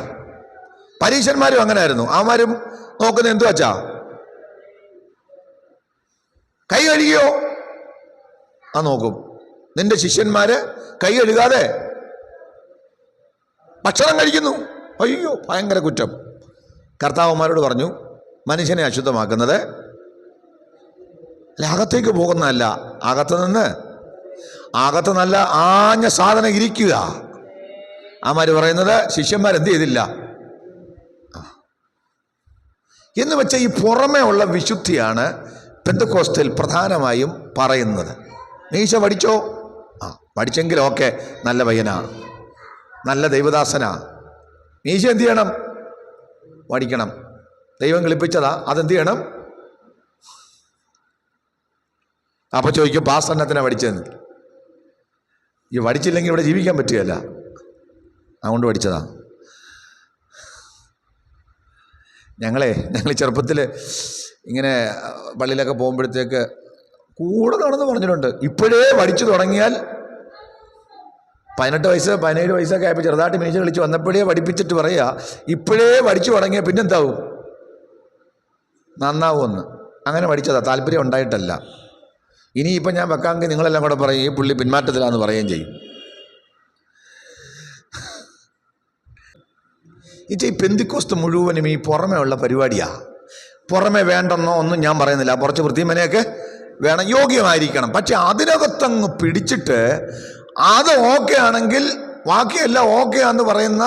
പരീശന്മാരും അങ്ങനെ ആയിരുന്നു. അവന്മാരും നോക്കുന്നത് എന്തു വച്ചാ, കൈ കഴുകിയോ ആ നോക്കും. നിന്റെ ശിഷ്യന്മാര് കൈ കഴുകാതെ ഭക്ഷണം കഴിക്കുന്നു, അയ്യോ ഭയങ്കര കുറ്റം. കർത്താവന്മാരോട് പറഞ്ഞു, മനുഷ്യനെ അശുദ്ധമാക്കുന്നത് അകത്തേക്ക് പോകുന്നതല്ല, അകത്ത് നല്ല ആഞ്ഞ സാധനം ഇരിക്കുക. ആമാര് പറയുന്നത് ശിഷ്യന്മാരെന്ത് ചെയ്തില്ല എന്ന് വെച്ചാൽ ഈ പുറമേ ഉള്ള വിശുദ്ധിയാണ് പെന്തക്കോസ്തിൽ പ്രധാനമായും പറയുന്നത്. മീശ പഠിച്ചോ? പഠിച്ചെങ്കിൽ ഓക്കെ, നല്ല പയ്യനാ, നല്ല ദൈവദാസനാ. മീശ എന്ത് ചെയ്യണം? പഠിക്കണം. ദൈവം കളിപ്പിച്ചതാ, അതെന്ത് ചെയ്യണം? അപ്പൊ ചോദിക്കും, പാസ്റ്ററിനത്തിനാ പഠിച്ചതെന്ന്. ഈ പഠിച്ചില്ലെങ്കിൽ ഇവിടെ ജീവിക്കാൻ പറ്റുകയല്ല, അതുകൊണ്ട് പഠിച്ചതാ. ഞങ്ങൾ ചെറുപ്പത്തിൽ ഇങ്ങനെ പള്ളിയിലൊക്കെ പോകുമ്പോഴത്തേക്ക് കൂടെ നടന്ന് പറഞ്ഞിട്ടുണ്ട്, ഇപ്പോഴേ പഠിച്ചു തുടങ്ങിയാൽ 18 വയസ്സ് 17 വയസ്സൊക്കെ ആയപ്പോൾ ചെറുതായിട്ട് മീശ കളിച്ച് വന്നപ്പോഴേ പഠിപ്പിച്ചിട്ട് പറയുക, ഇപ്പോഴേ പഠിച്ചു തുടങ്ങിയാൽ പിന്നെന്താവും? നന്നാവുമെന്ന്. അങ്ങനെ പഠിച്ചതാ, താല്പര്യം ഉണ്ടായിട്ടല്ല. ഇനിയിപ്പം ഞാൻ വെക്കാമെങ്കിൽ നിങ്ങളെല്ലാം കൂടെ പറയും, ഈ പുള്ളി പിന്മാറ്റത്തിലാന്ന് പറയുകയും ചെയ്യും. ഈ പെന്തിക്കോസ്ത് മുഴുവനും ഈ പുറമേ ഉള്ള പരിപാടിയാണ്. പുറമെ വേണ്ടെന്നോ ഒന്നും ഞാൻ പറയുന്നില്ല, കുറച്ച് വൃത്തിമനെയൊക്കെ വേണം, യോഗ്യമായിരിക്കണം. പക്ഷെ അതിനകത്തങ്ങ് പിടിച്ചിട്ട് അത് ഓക്കെ ആണെങ്കിൽ ബാക്കിയെല്ലാം ഓക്കെ എന്ന് പറയുന്ന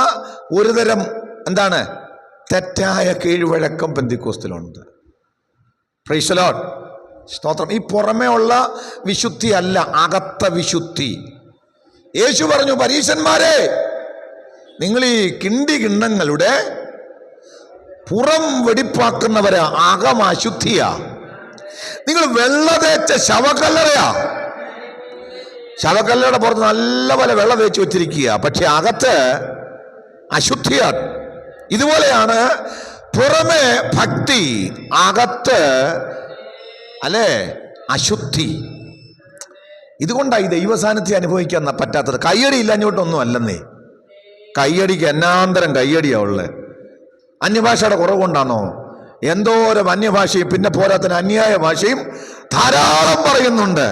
ഒരുതരം എന്താണ് തെറ്റായ കീഴ്വഴക്കം പെന്തിക്കോസ്തിലുണ്ട്. പ്രൈസ് ദി ലോർഡ്, സ്തോത്രം. ഈ പുറമേ ഉള്ള വിശുദ്ധി അല്ല, അകത്ത വിശുദ്ധി. യേശു പറഞ്ഞു, പരീശന്മാരെ, നിങ്ങൾ ഈ കിണ്ണങ്ങളുടെ പുറം വെടിപ്പാക്കുന്നവരാ, അകം അശുദ്ധിയാ. നിങ്ങൾ വെള്ള തേച്ച ശവക്കല്ലറയാ. ശവക്കല്ലറയുടെ പുറത്ത് നല്ലപോലെ വെള്ളം തേച്ച് വെച്ചിരിക്കുക, പക്ഷെ അകത്ത് അശുദ്ധിയാണ്. ഇതുപോലെയാണ് പുറമെ ഭക്തി, അകത്ത് അശുദ്ധി. ഇതുകൊണ്ടാണ് ഈ ദൈവസാന്നിധ്യം അനുഭവിക്കാൻ പറ്റാത്തത്. കയ്യടി ഇല്ലാഞ്ഞോട്ടൊന്നും അല്ലെന്നേ, കയ്യടിക്ക് എന്നാന്തരം കയ്യടിയാ ഉള്ളത്. അന്യഭാഷയുടെ കുറവുകൊണ്ടാണോ? എന്തോരം അന്യഭാഷയും പിന്നെ പോരാത്തിന് അന്യായ ഭാഷയും ധാരാളം പറയുന്നുണ്ട്.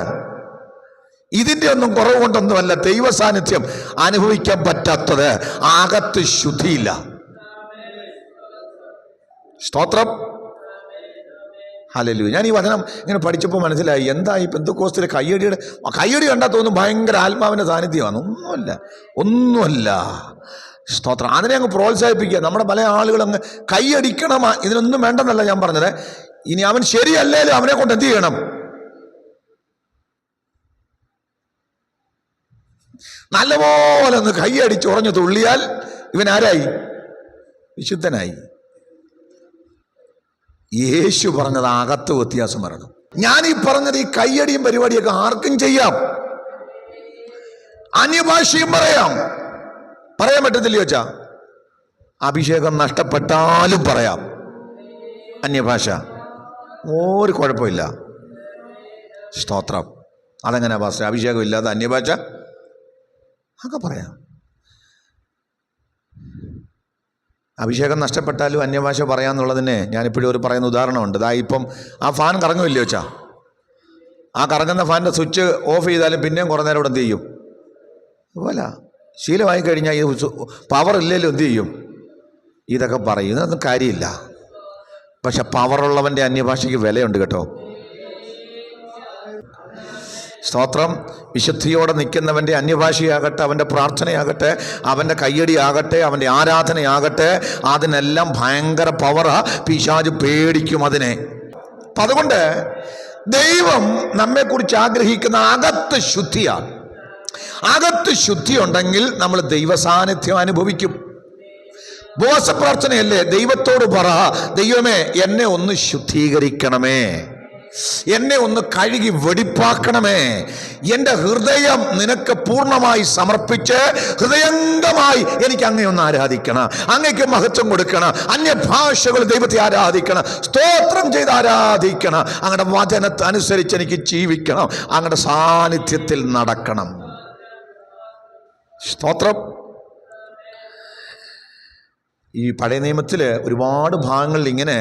ഇതിൻ്റെ ഒന്നും കുറവ് കൊണ്ടൊന്നുമല്ല ദൈവ സാന്നിധ്യം അനുഭവിക്കാൻ പറ്റാത്തത്, അകത്ത് ശുദ്ധിയില്ല. സ്തോത്രം, ഹല്ലേലൂയ. ഞാൻ ഈ വചനം ഇങ്ങനെ പഠിച്ചപ്പോൾ മനസ്സിലായി, എന്താ ഈ പെന്തക്കോസ്തിലെ കയ്യടി കണ്ടാൽ തോന്നും ഭയങ്കര ആത്മാവിൻ്റെ സാന്നിധ്യമാണ്. ഒന്നുമല്ല. സ്തോത്രം. അതിനെ അങ്ങ് പ്രോത്സാഹിപ്പിക്കുക. നമ്മുടെ പല ആളുകൾ അങ്ങ് കൈയടിക്കണം, ഇതിനൊന്നും വേണ്ടെന്നല്ല ഞാൻ പറഞ്ഞത്. ഇനി അവൻ ശരിയല്ലേലും അവനെ കൊണ്ട് എന്ത് ചെയ്യണം? നല്ലപോലെ ഒന്ന് കൈയടിച്ച് ഉറഞ്ഞു തുള്ളിയാൽ ഇവൻ ആരായി? വിശുദ്ധനായി. യേശു പറഞ്ഞത് അകത്ത് വ്യത്യാസം വരണം. ഞാനീ പറഞ്ഞത് ഈ കയ്യടിയും പരിപാടിയൊക്കെ ആർക്കും ചെയ്യാം, അന്യഭാഷയും പറയാം. പറയാൻ പറ്റത്തില്ലയോ വെച്ചാ? അഭിഷേകം നഷ്ടപ്പെട്ടാലും പറയാം അന്യഭാഷ, ഒരു കുഴപ്പമില്ല. സ്തോത്രം. അതെങ്ങനെയാ പാസ്റ്റർ, അഭിഷേകം ഇല്ലാതെ അന്യഭാഷ? ഒക്കെ പറയാം. അഭിഷേകം നഷ്ടപ്പെട്ടാലും അന്യഭാഷ പറയാമെന്നുള്ളതിന് ഞാനിപ്പോഴും പറയുന്ന ഉദാഹരണമുണ്ട്. ഇപ്പം ആ ഫാൻ കറങ്ങുമില്ല വെച്ചാ, ആ കറങ്ങുന്ന ഫാനിൻ്റെ സ്വിച്ച് ഓഫ് ചെയ്താലും പിന്നെയും കുറേ നേരം ഇവിടെ എന്ത് ചെയ്യും? അതുപോലെ ശീലമായി കഴിഞ്ഞാൽ ഈ പവർ ഇല്ലെങ്കിലും എന്ത് ചെയ്യും? ഇതൊക്കെ പറയും. ഇതൊന്നും കാര്യമില്ല. പക്ഷെ പവറുള്ളവൻ്റെ അന്യഭാഷയ്ക്ക് വിലയുണ്ട് കേട്ടോ. സ്തോത്രം. വിശുദ്ധിയോടെ നിൽക്കുന്നവൻ്റെ അന്യഭാഷയാകട്ടെ, അവൻ്റെ പ്രാർത്ഥനയാകട്ടെ, അവൻ്റെ കയ്യടിയാകട്ടെ, അവൻ്റെ ആരാധനയാകട്ടെ, അതിനെല്ലാം ഭയങ്കര പവറാ. പിശാച് പേടിക്കും അതിനെ. അപ്പം അതുകൊണ്ട് ദൈവം നമ്മെക്കുറിച്ച് ആഗ്രഹിക്കുന്ന അകത്ത് ശുദ്ധിയാണ്. അകത്ത് ശുദ്ധി ഉണ്ടെങ്കിൽ നമ്മൾ ദൈവസാന്നിധ്യം അനുഭവിക്കും. ഉപവാസപ്രാർത്ഥനയല്ലേ? ദൈവത്തോട് പറ, ദൈവമേ എന്നെ ഒന്ന് ശുദ്ധീകരിക്കണമേ, എന്നെ ഒന്ന് കഴുകി വെടിപ്പാക്കണമേ, എൻ്റെ ഹൃദയം നിനക്ക് പൂർണ്ണമായി സമർപ്പിച്ച് ഹൃദയംഗമായി എനിക്ക് അങ്ങേ ഒന്ന് ആരാധിക്കണം, അങ്ങേക്ക് മഹത്വം കൊടുക്കണം, അന്യഭാഷകൾ ദൈവത്തെ ആരാധിക്കണം, സ്തോത്രം ചെയ്ത് ആരാധിക്കണം, അങ്ങയുടെ വചനത്തെ അനുസരിച്ച് എനിക്ക് ജീവിക്കണം, അങ്ങയുടെ സാന്നിധ്യത്തിൽ നടക്കണം. സ്തോത്രം. ഈ പഴയ നിയമത്തിൽ ഒരുപാട് ഭാഗങ്ങളിൽ ഇങ്ങനെ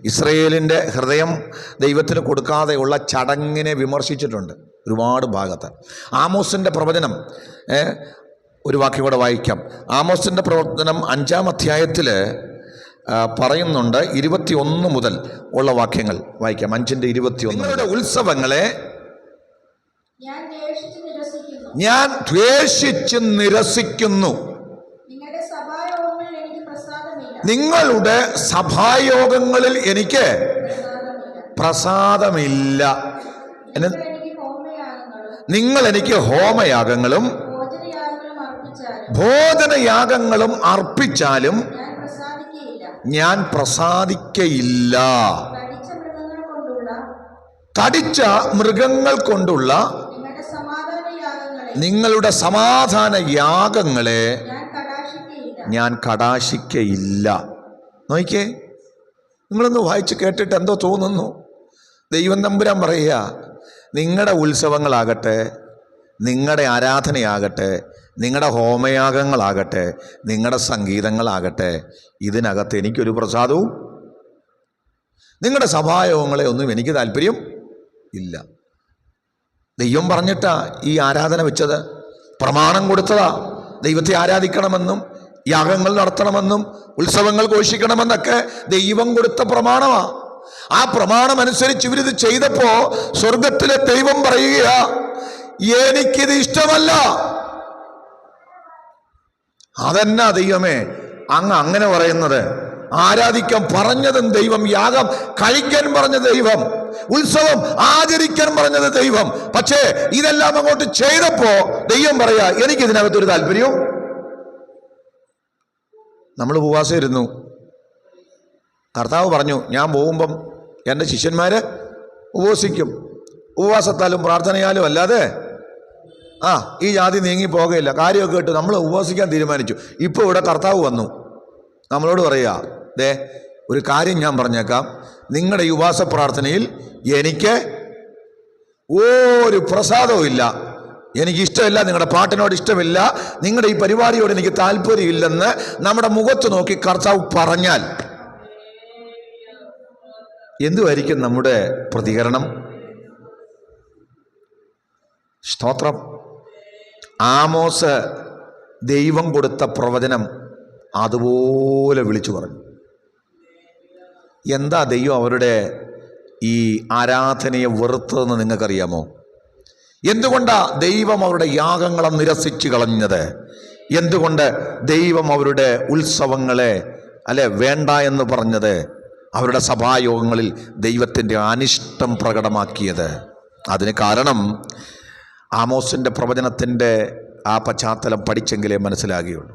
ഇസ്രയേലിൻ്റെ ഹൃദയം ദൈവത്തിന് കൊടുക്കാതെയുള്ള ചടങ്ങിനെ വിമർശിച്ചിട്ടുണ്ട് ഒരുപാട് ഭാഗത്ത്. ആമോസിൻ്റെ പ്രവചനം ഒരു വാക്യം കൂടെ വായിക്കാം. ആമോസിൻ്റെ പ്രവചനം 5-ാം അധ്യായത്തിൽ പറയുന്നുണ്ട്. 21 മുതൽ ഉള്ള വാക്യങ്ങൾ വായിക്കാം. 5:21. നിങ്ങളുടെ ഉത്സവങ്ങളെ ഞാൻ ദ്വേഷിച്ച് നിരസിക്കുന്നു. നിങ്ങളുടെ സഭായോഗങ്ങളിൽ എനിക്ക് പ്രസാദമില്ല. നിങ്ങൾ എനിക്ക് ഹോമയാഗങ്ങളും ഭോജനയാഗങ്ങളും അർപ്പിച്ചാലും ഞാൻ പ്രസാദിക്കയില്ല. തടിച്ച മൃഗങ്ങൾ കൊണ്ടുള്ള നിങ്ങളുടെ സമാധാന യാഗങ്ങളെ ഞാൻ കടാക്ഷിക്കയില്ല. നോക്കിക്കേ, നിങ്ങളൊന്ന് വായിച്ച് കേട്ടിട്ട് എന്തോ തോന്നുന്നു? ദൈവം തമ്പുരാൻ പറയുക, നിങ്ങളുടെ ഉത്സവങ്ങളാകട്ടെ, നിങ്ങളുടെ ആരാധനയാകട്ടെ, നിങ്ങളുടെ ഹോമയാഗങ്ങളാകട്ടെ, നിങ്ങളുടെ സംഗീതങ്ങളാകട്ടെ, ഇതിനകത്ത് എനിക്കൊരു പ്രസാദവും, നിങ്ങളുടെ സഭായോഗങ്ങളെ ഒന്നും എനിക്ക് താല്പര്യം ഇല്ല. ദൈവം പറഞ്ഞിട്ടാ ഈ ആരാധന വെച്ചത്, പ്രമാണം കൊടുത്തതാ. ദൈവത്തെ ആരാധിക്കണമെന്നും യാഗങ്ങൾ നടത്തണമെന്നും ഉത്സവങ്ങൾ ഘോഷിക്കണമെന്നൊക്കെ ദൈവം കൊടുത്ത പ്രമാണമാ. ആ പ്രമാണം അനുസരിച്ച് ഇവരിത് ചെയ്തപ്പോ സ്വർഗത്തിലെ ദൈവം പറയുക, എനിക്കിത് ഇഷ്ടമല്ല. അതെന്നാ ദൈവമേ അങ്ങ് അങ്ങനെ പറയുന്നത്? ആരാധിക്കാൻ പറഞ്ഞതും ദൈവം, യാഗം കഴിക്കാൻ പറഞ്ഞ ദൈവം, ഉത്സവം ആചരിക്കാൻ പറഞ്ഞത് ദൈവം. പക്ഷേ ഇതെല്ലാം അങ്ങോട്ട് ചെയ്തപ്പോ ദൈവം പറയാ, എനിക്കിതിനകത്തൊരു താല്പര്യവും. നമ്മൾ ഉപവാസം ഇരുന്നു. കർത്താവ് പറഞ്ഞു, ഞാൻ പോകുമ്പം എൻ്റെ ശിഷ്യന്മാർ ഉപവസിക്കും. ഉപവാസത്താലും പ്രാർത്ഥനയാലും അല്ലാതെ ഈ ജാതി നീങ്ങി പോകുകയില്ല. കാര്യമൊക്കെ കേട്ട് നമ്മൾ ഉപവസിക്കാൻ തീരുമാനിച്ചു. ഇപ്പോൾ ഇവിടെ കർത്താവ് വന്നു നമ്മളോട് പറയുക, ദേ ഒരു കാര്യം ഞാൻ പറഞ്ഞേക്കാം, നിങ്ങളുടെ ഈ ഉപവാസ പ്രാർത്ഥനയിൽ എനിക്ക് ഒരു പ്രസാദവും ഇല്ല, എനിക്കിഷ്ടമില്ല, നിങ്ങളുടെ പാട്ടിനോട് ഇഷ്ടമില്ല, നിങ്ങളുടെ ഈ പരിപാടിയോട് എനിക്ക് താല്പര്യമില്ലെന്ന് നമ്മുടെ മുഖത്ത് നോക്കി കർത്താവ് പറഞ്ഞാൽ എന്തുമായിരിക്കും നമ്മുടെ പ്രതികരണം? സ്തോത്രം. ആമോസ് ദൈവം കൊടുത്ത പ്രവചനം അതുപോലെ വിളിച്ചു പറഞ്ഞു. എന്താ ദൈവം അവരുടെ ഈ ആരാധനയെ വെറുത്തതെന്ന് നിങ്ങൾക്കറിയാമോ? എന്തുകൊണ്ടാ ദൈവം അവരുടെ യാഗങ്ങളെ നിരസിച്ചു കളഞ്ഞത്? എന്തുകൊണ്ട് ദൈവം അവരുടെ ഉത്സവങ്ങളെ വേണ്ട എന്ന് പറഞ്ഞത്? അവരുടെ സഭായോഗങ്ങളിൽ ദൈവത്തിൻ്റെ അനിഷ്ടം പ്രകടമാക്കിയത്. അതിന് കാരണം ആമോസിൻ്റെ പ്രവചനത്തിൻ്റെ ആ പശ്ചാത്തലം പഠിച്ചെങ്കിലേ മനസ്സിലാകുകയുള്ളൂ.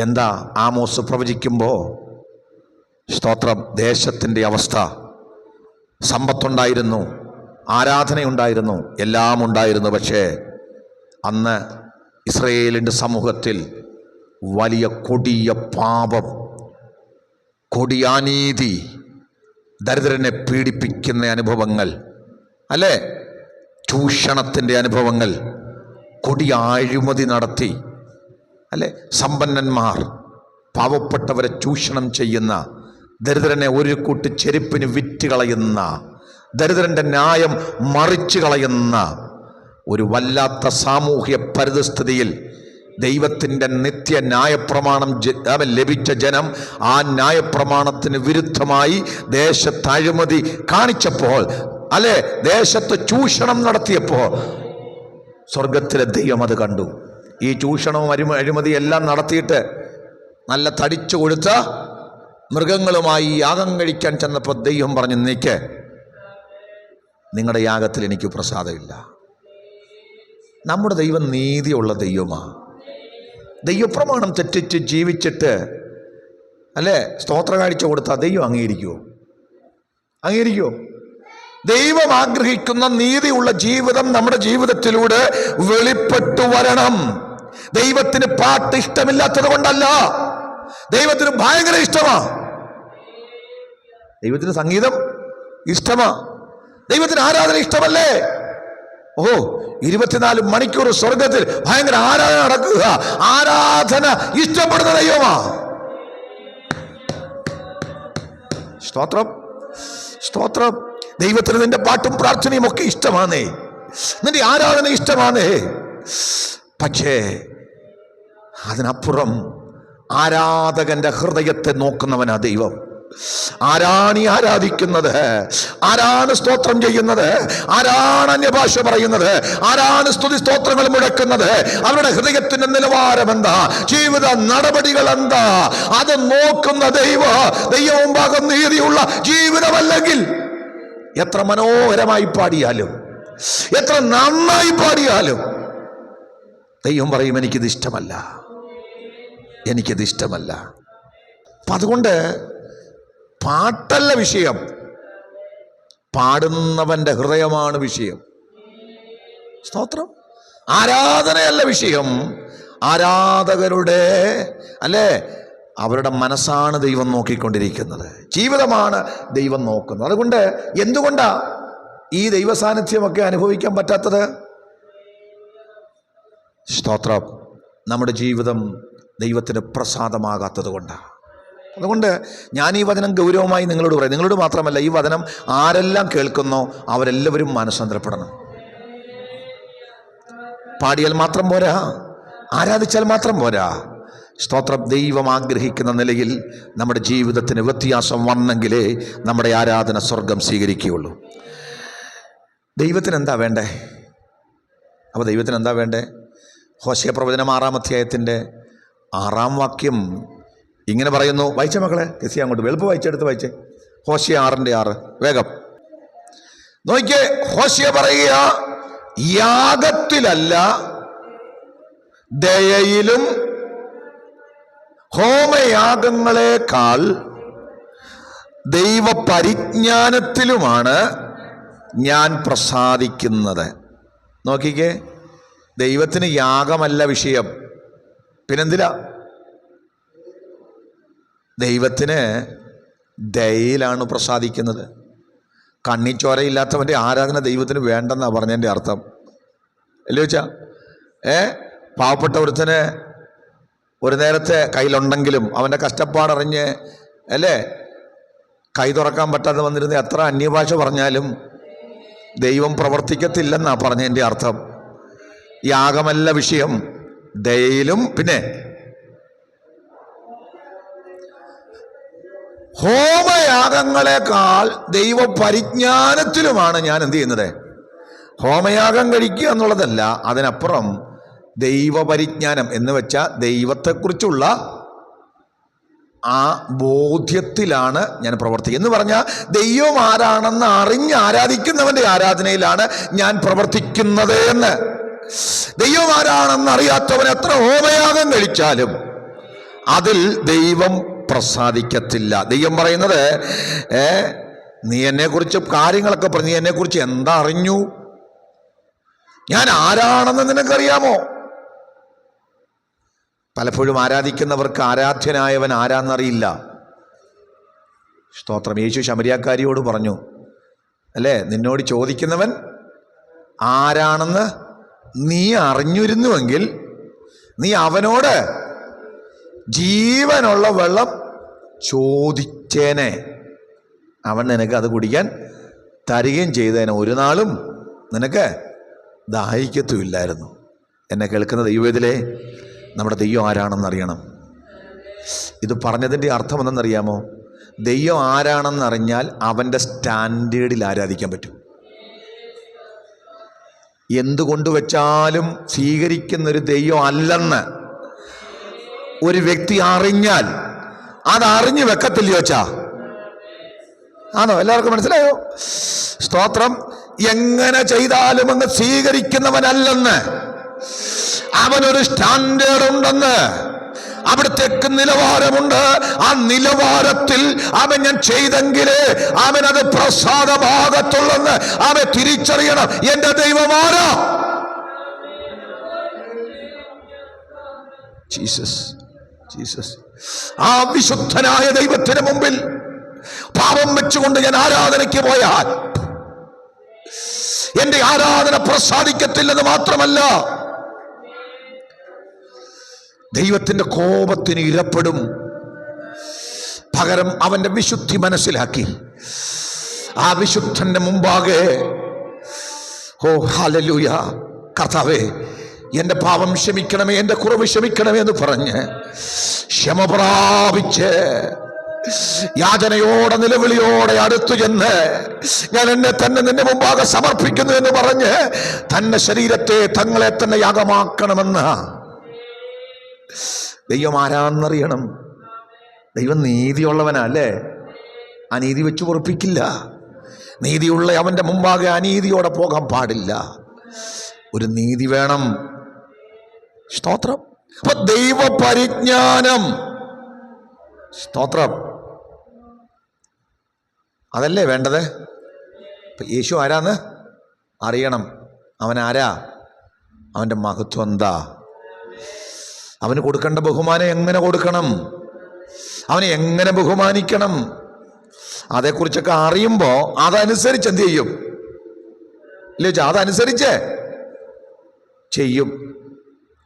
എന്താ ആമോസ് പ്രവചിക്കുമ്പോൾ സ്തോത്രം, ദേശത്തിൻ്റെ അവസ്ഥ, സമ്പത്തുണ്ടായിരുന്നു, ആരാധനയുണ്ടായിരുന്നു, എല്ലാം ഉണ്ടായിരുന്നു. പക്ഷേ അന്ന് ഇസ്രയേലിൻ്റെ സമൂഹത്തിൽ വലിയ കൊടിയ പാപം, കൊടിയാനീതി, ദരിദ്രനെ പീഡിപ്പിക്കുന്ന അനുഭവങ്ങൾ, അല്ലേ, ചൂഷണത്തിൻ്റെ അനുഭവങ്ങൾ, കൊടിയ അഴിമതി നടത്തി, അല്ലേ, സമ്പന്നന്മാർ പാവപ്പെട്ടവരെ ചൂഷണം ചെയ്യുന്ന, ദരിദ്രനെ ഒരു കൂട്ട് ചെരുപ്പിന് വിറ്റ് കളയുന്ന, ദരിദ്രൻ്റെ ന്യായം മറിച്ചു കളയുന്ന ഒരു വല്ലാത്ത സാമൂഹ്യ പരിതസ്ഥിതിയിൽ ദൈവത്തിൻ്റെ നിത്യ ന്യായപ്രമാണം ലഭിച്ച ജനം ആ ന്യായപ്രമാണത്തിന് വിരുദ്ധമായി ദേശത്ത് അഴിമതി കാണിച്ചപ്പോൾ, അല്ലെ, ദേശത്ത് ചൂഷണം നടത്തിയപ്പോൾ സ്വർഗത്തിലെ ദൈവം അത് കണ്ടു. ഈ ചൂഷണവും അഴിമതി എല്ലാം നടത്തിയിട്ട് നല്ല തടിച്ചു കൊടുത്ത മൃഗങ്ങളുമായി യാഗം കഴിക്കാൻ ചെന്നപ്പോൾ ദൈവം പറഞ്ഞു, നിനക്ക് നിങ്ങളുടെ യാഗത്തിൽ എനിക്ക് പ്രസാദമില്ല. നമ്മുടെ ദൈവം നീതിയുള്ള ദൈവമാണ്. ദൈവപ്രമാണം തെറ്റിച്ച് ജീവിച്ചിട്ട്, അല്ലേ, സ്തോത്ര കാഴ്ച കൊടുത്താൽ ദൈവം അംഗീകരിക്കുമോ? അംഗീകരിക്കുമോ? ദൈവം ആഗ്രഹിക്കുന്ന നീതിയുള്ള ജീവിതം നമ്മുടെ ജീവിതത്തിലൂടെ വെളിപ്പെട്ടു വരണം. ദൈവത്തിന് പാട്ട് ഇഷ്ടമില്ലാത്തത് കൊണ്ടല്ല, ദൈവത്തിന് ഭയങ്കര ഇഷ്ടമാ. ദൈവത്തിന് സംഗീതം ഇഷ്ടമാ, ദൈവത്തിന് ആരാധന ഇഷ്ടമല്ലേ? 24 മണിക്കൂർ സ്വർഗത്തിൽ ഭയങ്കര ആരാധന നടക്കുക. ആരാധന ഇഷ്ടപ്പെടുന്ന ദൈവമാ. സ്തോത്രം, സ്തോത്രം. ദൈവത്തിന് നിന്റെ പാട്ടും പ്രാർത്ഥനയും ഒക്കെ ഇഷ്ടമാണേ, നിന്റെ ആരാധന ഇഷ്ടമാണേ. പക്ഷേ അതിനപ്പുറം ആരാധകന്റെ ഹൃദയത്തെ നോക്കുന്നവനാ ദൈവം. ആരാണ് ഈ ആരാധിക്കുന്നത്? ആരാണ് സ്തോത്രം ചെയ്യുന്നത്? ആരാണ് അന്യഭാഷ പറയുന്നത്? ആരാണ് സ്തുതി സ്തോത്രങ്ങൾ മുടക്കുന്നത്? അവരുടെ ഹൃദയത്തിന്റെ നിലവാരം എന്താ? ജീവിത നടപടികൾ എന്താ? അത് നോക്കുന്ന ദൈവവും ഭാഗം നീതിയുള്ള ജീവിതമല്ലെങ്കിൽ എത്ര മനോഹരമായി പാടിയാലും, എത്ര നന്നായി പാടിയാലും ദൈവം പറയും, എനിക്കിത് ഇഷ്ടമല്ല, എനിക്കിത് ഇഷ്ടമല്ല. അപ്പം അതുകൊണ്ട് പാട്ടല്ല വിഷയം, പാടുന്നവന്റെ ഹൃദയമാണ് വിഷയം. സ്തോത്രം. ആരാധനയല്ല വിഷയം, ആരാധകരുടെ, അല്ലേ, അവരുടെ മനസ്സാണ് ദൈവം നോക്കിക്കൊണ്ടിരിക്കുന്നത്, ജീവിതമാണ് ദൈവം നോക്കുന്നത്. അതുകൊണ്ട് എന്തുകൊണ്ടാ ഈ ദൈവ സാന്നിധ്യമൊക്കെ അനുഭവിക്കാൻ പറ്റാത്തത്? സ്തോത്രം. നമ്മുടെ ജീവിതം ദൈവത്തിന് പ്രസാദമാകാത്തത് കൊണ്ടാണ്. അതുകൊണ്ട് ഞാൻ ഈ വചനം ഗൗരവമായി നിങ്ങളോട് പറയും. നിങ്ങളോട് മാത്രമല്ല, ഈ വചനം ആരെല്ലാം കേൾക്കുന്നോ അവരെല്ലാവരും മാനസാന്തരപ്പെടണം. പാടിയാൽ മാത്രം പോരാ, ആരാധിച്ചാൽ മാത്രം പോരാ. സ്തോത്രം. ദൈവം ആഗ്രഹിക്കുന്ന നിലയിൽ നമ്മുടെ ജീവിതത്തിന് വ്യത്യാസം വന്നെങ്കിലേ നമ്മുടെ ആരാധന സ്വർഗം സ്വീകരിക്കുകയുള്ളൂ. ദൈവത്തിന് എന്താ വേണ്ടേ? അപ്പോൾ ദൈവത്തിന് എന്താ വേണ്ടേ? ഹോശേയ പ്രവചനം 6-ാം അധ്യായത്തിൻ്റെ 6-ാം വാക്യം ഇങ്ങനെ പറയുന്നു. വായിച്ച മക്കളെ, കെസി അങ്ങോട്ട് വെളുപ്പ് വായിച്ചെടുത്ത് വായിച്ചേ. ഹോശേയ 6:6 വേഗം നോക്കിയേ. ഹോശേയ പറയുക, യാഗത്തിലല്ല ദയയിലും ഹോമയാഗങ്ങളെക്കാൾ ദൈവപരിജ്ഞാനത്തിലുമാണ് ഞാൻ പ്രസാദിക്കുന്നത്. നോക്കിക്കേ, ദൈവത്തിന് യാഗമല്ല വിഷയം, പിന്നെന്തിനാ? ദൈവത്തിന് ദയയിലാണ് പ്രസാദിക്കുന്നത്. കണ്ണിച്ചോരയില്ലാത്തവൻ്റെ ആരാധന ദൈവത്തിന് വേണ്ടെന്നാണ് പറഞ്ഞതിൻ്റെ അർത്ഥം, അല്ലേ വെച്ചാ? പാവപ്പെട്ട ഒരുത്തന് ഒരു നേരത്തെ കയ്യിലുണ്ടെങ്കിലും അവൻ്റെ കഷ്ടപ്പാടറിഞ്ഞ്, അല്ലേ, കൈ തുറക്കാൻ പറ്റാതെ വന്നിരുന്ന എത്ര അന്യഭാഷ പറഞ്ഞാലും ദൈവം പ്രവർത്തിക്കത്തില്ലെന്നാണ് പറഞ്ഞതിൻ്റെ അർത്ഥം. യാഗമല്ല വിഷയം, ദയയിലും പിന്നെ ഹോമയാഗങ്ങളെക്കാൾ ദൈവപരിജ്ഞാനത്തിലുമാണ് ഞാൻ എന്ത് ചെയ്യുന്നത്? ഹോമയാഗം കഴിക്കുക എന്നുള്ളതല്ല, അതിനപ്പുറം ദൈവപരിജ്ഞാനം എന്ന് വെച്ചാൽ ദൈവത്തെക്കുറിച്ചുള്ള ആ ബോധ്യത്തിലാണ് ഞാൻ പ്രവർത്തിക്കുക. എന്ന് പറഞ്ഞാൽ ദൈവം ആരാണെന്ന് അറിഞ്ഞ് ആരാധിക്കുന്നവൻ്റെ ആരാധനയിലാണ് ഞാൻ പ്രവർത്തിക്കുന്നത് എന്ന്. ദൈവം ആരാണെന്ന് അറിയാത്തവൻ എത്ര ഹോമയാഗം കഴിച്ചാലും അതിൽ ദൈവം പ്രസാദിക്കത്തില്ല. ദൈവം പറയുന്നത് നീ എന്നെക്കുറിച്ച് കാര്യങ്ങളൊക്കെ പറഞ്ഞു, നീ എന്നെക്കുറിച്ച് എന്താ അറിഞ്ഞു? ഞാൻ ആരാണെന്ന് നിനക്കറിയാമോ? പലപ്പോഴും ആരാധിക്കുന്നവർക്ക് ആരാധ്യനായവൻ ആരാന്നറിയില്ല. സ്തോത്രം. യേശു ശമരിയാക്കാരിയോട് പറഞ്ഞു, അല്ലേ, നിന്നോട് ചോദിക്കുന്നവൻ ആരാണെന്ന് നീ അറിഞ്ഞിരുന്നുവെങ്കിൽ നീ അവനോട് ജീവനുള്ള വെള്ളം ചോദിച്ചേനെ, അവൻ നിനക്ക് അത് കുടിക്കാൻ തരികയും ചെയ്തേനെ, ഒരു നാളും നിനക്ക് ദാഹിക്കത്തുമില്ലായിരുന്നു. എന്നെ കേൾക്കുന്ന ദൈവത്തിലെ നമ്മുടെ ദൈവം ആരാണെന്നറിയണം. ഇത് പറഞ്ഞതിൻ്റെ അർത്ഥം എന്തെന്നറിയാമോ? ദൈവം ആരാണെന്നറിഞ്ഞാൽ അവൻ്റെ സ്റ്റാൻഡേർഡിൽ ആരാധിക്കാൻ പറ്റും. എന്തുകൊണ്ട് വെച്ചാലും സ്വീകരിക്കുന്നൊരു ദൈവം അല്ലെന്ന് ഒരു വ്യക്തി അറിഞ്ഞാൽ അതറിഞ്ഞു വെക്കത്തില്ല വെച്ചാ ആണോ? എല്ലാവർക്കും മനസ്സിലായോ? സ്തോത്രം. എങ്ങനെ ചെയ്താലും അങ്ങ് സ്വീകരിക്കുന്നവനല്ലെന്ന്, അവനൊരു സ്റ്റാൻഡേർഡ് ഉണ്ടെന്ന്, അവിടത്തേക്ക് നിലവാരമുണ്ട്. ആ നിലവാരത്തിൽ അവൻ ഞാൻ ചെയ്തെങ്കിലേ അവനത് പ്രസാദമാകത്തുള്ളെന്ന് അവൻ തിരിച്ചറിയണം. എന്റെ ദൈവമാരാ? ജീസസ്. ജീസസ്. ആ വിശുദ്ധനായ ദൈവത്തിന് മുമ്പിൽ പാപം വെച്ചുകൊണ്ട് ഞാൻ ആരാധനയ്ക്ക് പോയാൽ എന്റെ ആരാധന പ്രസാദിക്കത്തില്ലെന്ന് മാത്രമല്ല, ദൈവത്തിന്റെ കോപത്തിന് ഇരപ്പെടും. പകരം അവന്റെ വിശുദ്ധി മനസ്സിലാക്കി ആ വിശുദ്ധന്റെ മുമ്പാകെ, ഓ ഹല്ലേലൂയ, കർത്താവേ എന്റെ പാപം ക്ഷമിക്കണമേ, എന്റെ കുറവ് ക്ഷമിക്കണമേ എന്ന് പറഞ്ഞ് ക്ഷമ പ്രാപിച്ച് യാചനയോടെ നിലവിളിയോടെ അടുത്തു ചെന്ന് ഞാൻ എന്നെ തന്നെ നിന്റെ മുമ്പാകെ സമർപ്പിക്കുന്നു എന്ന് പറഞ്ഞ് തന്റെ ശരീരത്തെ തങ്ങളെ തന്നെ യാഗമാക്കണമെന്ന് ദൈവം ആരാന്നറിയണം. ദൈവം നീതിയുള്ളവനല്ലേ, അനീതി വെച്ച് പൊറുപ്പിക്കില്ല. നീതിയുള്ള അവന്റെ മുമ്പാകെ അനീതിയോടെ പോകാൻ പാടില്ല. ഒരു നീതി വേണം. സ്തോത്രം. അപ്പൊ ദൈവ പരിജ്ഞാനം, സ്തോത്രം, അതല്ലേ വേണ്ടത്. യേശു ആരാന്ന് അറിയണം. അവൻ ആരാ? അവന്റെ മഹത്വം എന്താ? അവന് കൊടുക്കേണ്ട ബഹുമാനം എങ്ങനെ കൊടുക്കണം? അവനെ എങ്ങനെ ബഹുമാനിക്കണം? അതേക്കുറിച്ചൊക്കെ അറിയുമ്പോ അതനുസരിച്ച് എന്ത് ചെയ്യും? ഇല്ല, അതനുസരിച്ച് ചെയ്യും.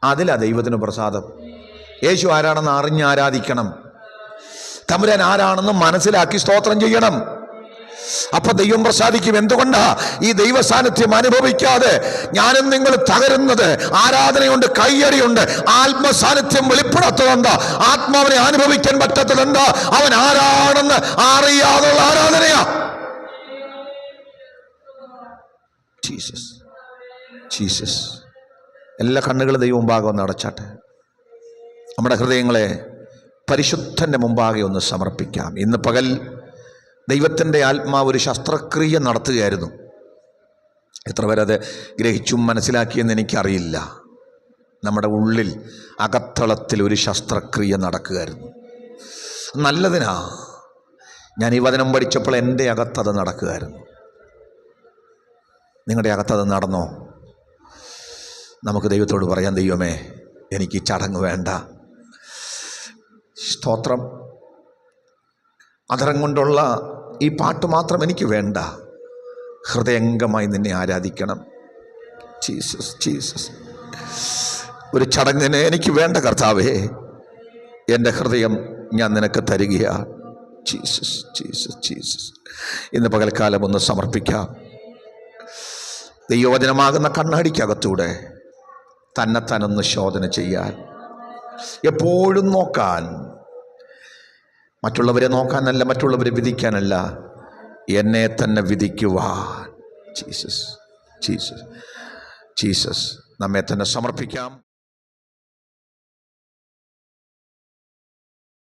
അതിലാ ദൈവത്തിന് പ്രസാദം. യേശു ആരാണെന്ന് അറിഞ്ഞ് ആരാധിക്കണം. തമ്പുരാൻ ആരാണെന്ന് മനസ്സിലാക്കി സ്തോത്രം ചെയ്യണം. അപ്പൊ ദൈവം പ്രസാദിക്കും. എന്തുകൊണ്ടാ ഈ ദൈവ സാന്നിധ്യം അനുഭവിക്കാതെ ഞാനും നിങ്ങൾ തകരുന്നത്? ആരാധനയുണ്ട്, കയ്യടിയുണ്ട്, ആത്മസാന്നിധ്യം വെളിപ്പെടാത്തതെന്താ? ആത്മാവിനെ അനുഭവിക്കാൻ പറ്റാത്തതെന്താ? അവൻ ആരാണെന്ന് അറിയാതുള്ള ആരാധനയാ. ജീസസ്. ജീസസ്. എല്ലാ കണ്ണുകളും ദൈവം മുമ്പാകെ ഒന്ന് അടച്ചാട്ടെ. നമ്മുടെ ഹൃദയങ്ങളെ പരിശുദ്ധന്റെ മുമ്പാകെ ഒന്ന് സമർപ്പിക്കാം. ഇന്ന് പകൽ ദൈവത്തിൻ്റെ ആത്മാവ് ഒരു ശസ്ത്രക്രിയ നടത്തുകയായിരുന്നു. എത്ര പേരെ അത് ഗ്രഹിച്ചും മനസ്സിലാക്കിയെന്ന് എനിക്കറിയില്ല. നമ്മുടെ ഉള്ളിൽ അകത്തളത്തിൽ ഒരു ശസ്ത്രക്രിയ നടക്കുകയായിരുന്നു. നല്ലതിനാ. ഞാൻ ഈ വചനം പഠിച്ചപ്പോൾ എൻ്റെ അകത്തത് നടക്കുകയായിരുന്നു. നിങ്ങളുടെ അകത്തത് നടന്നോ? നമുക്ക് ദൈവത്തോട് പറയാം, ദൈവമേ എനിക്ക് ഈ ചടങ്ങ് വേണ്ട. സ്തോത്രം. അധരം കൊണ്ടുള്ള ഈ പാട്ട് മാത്രം എനിക്ക് വേണ്ട. ഹൃദയംഗമായി നിന്നെ ആരാധിക്കണം. ജീസസ്. ജീസസ്. ഒരു ചടങ്ങിന് എനിക്ക് വേണ്ട കർത്താവേ, എൻ്റെ ഹൃദയം ഞാൻ നിനക്ക് തരികയാണ്. ജീസസ്. ജീസസ്. ജീസസ്. ഇന്ന് പകൽക്കാലം ഒന്ന് സമർപ്പിക്കാം. ദൈവവചനമാകുന്ന കണ്ണാടിക്കകത്തൂടെ തന്നെത്താനൊന്ന് ശോധന ചെയ്യാൻ, എപ്പോഴും നോക്കാൻ, മറ്റുള്ളവരെ നോക്കാനല്ല, മറ്റുള്ളവരെ വിധിക്കാനല്ല, എന്നെ തന്നെ വിധിക്കുവാൻ. ജീസസ്. ജീസസ്. ജീസസ്. നമ്മെ തന്നെ സമർപ്പിക്കാം.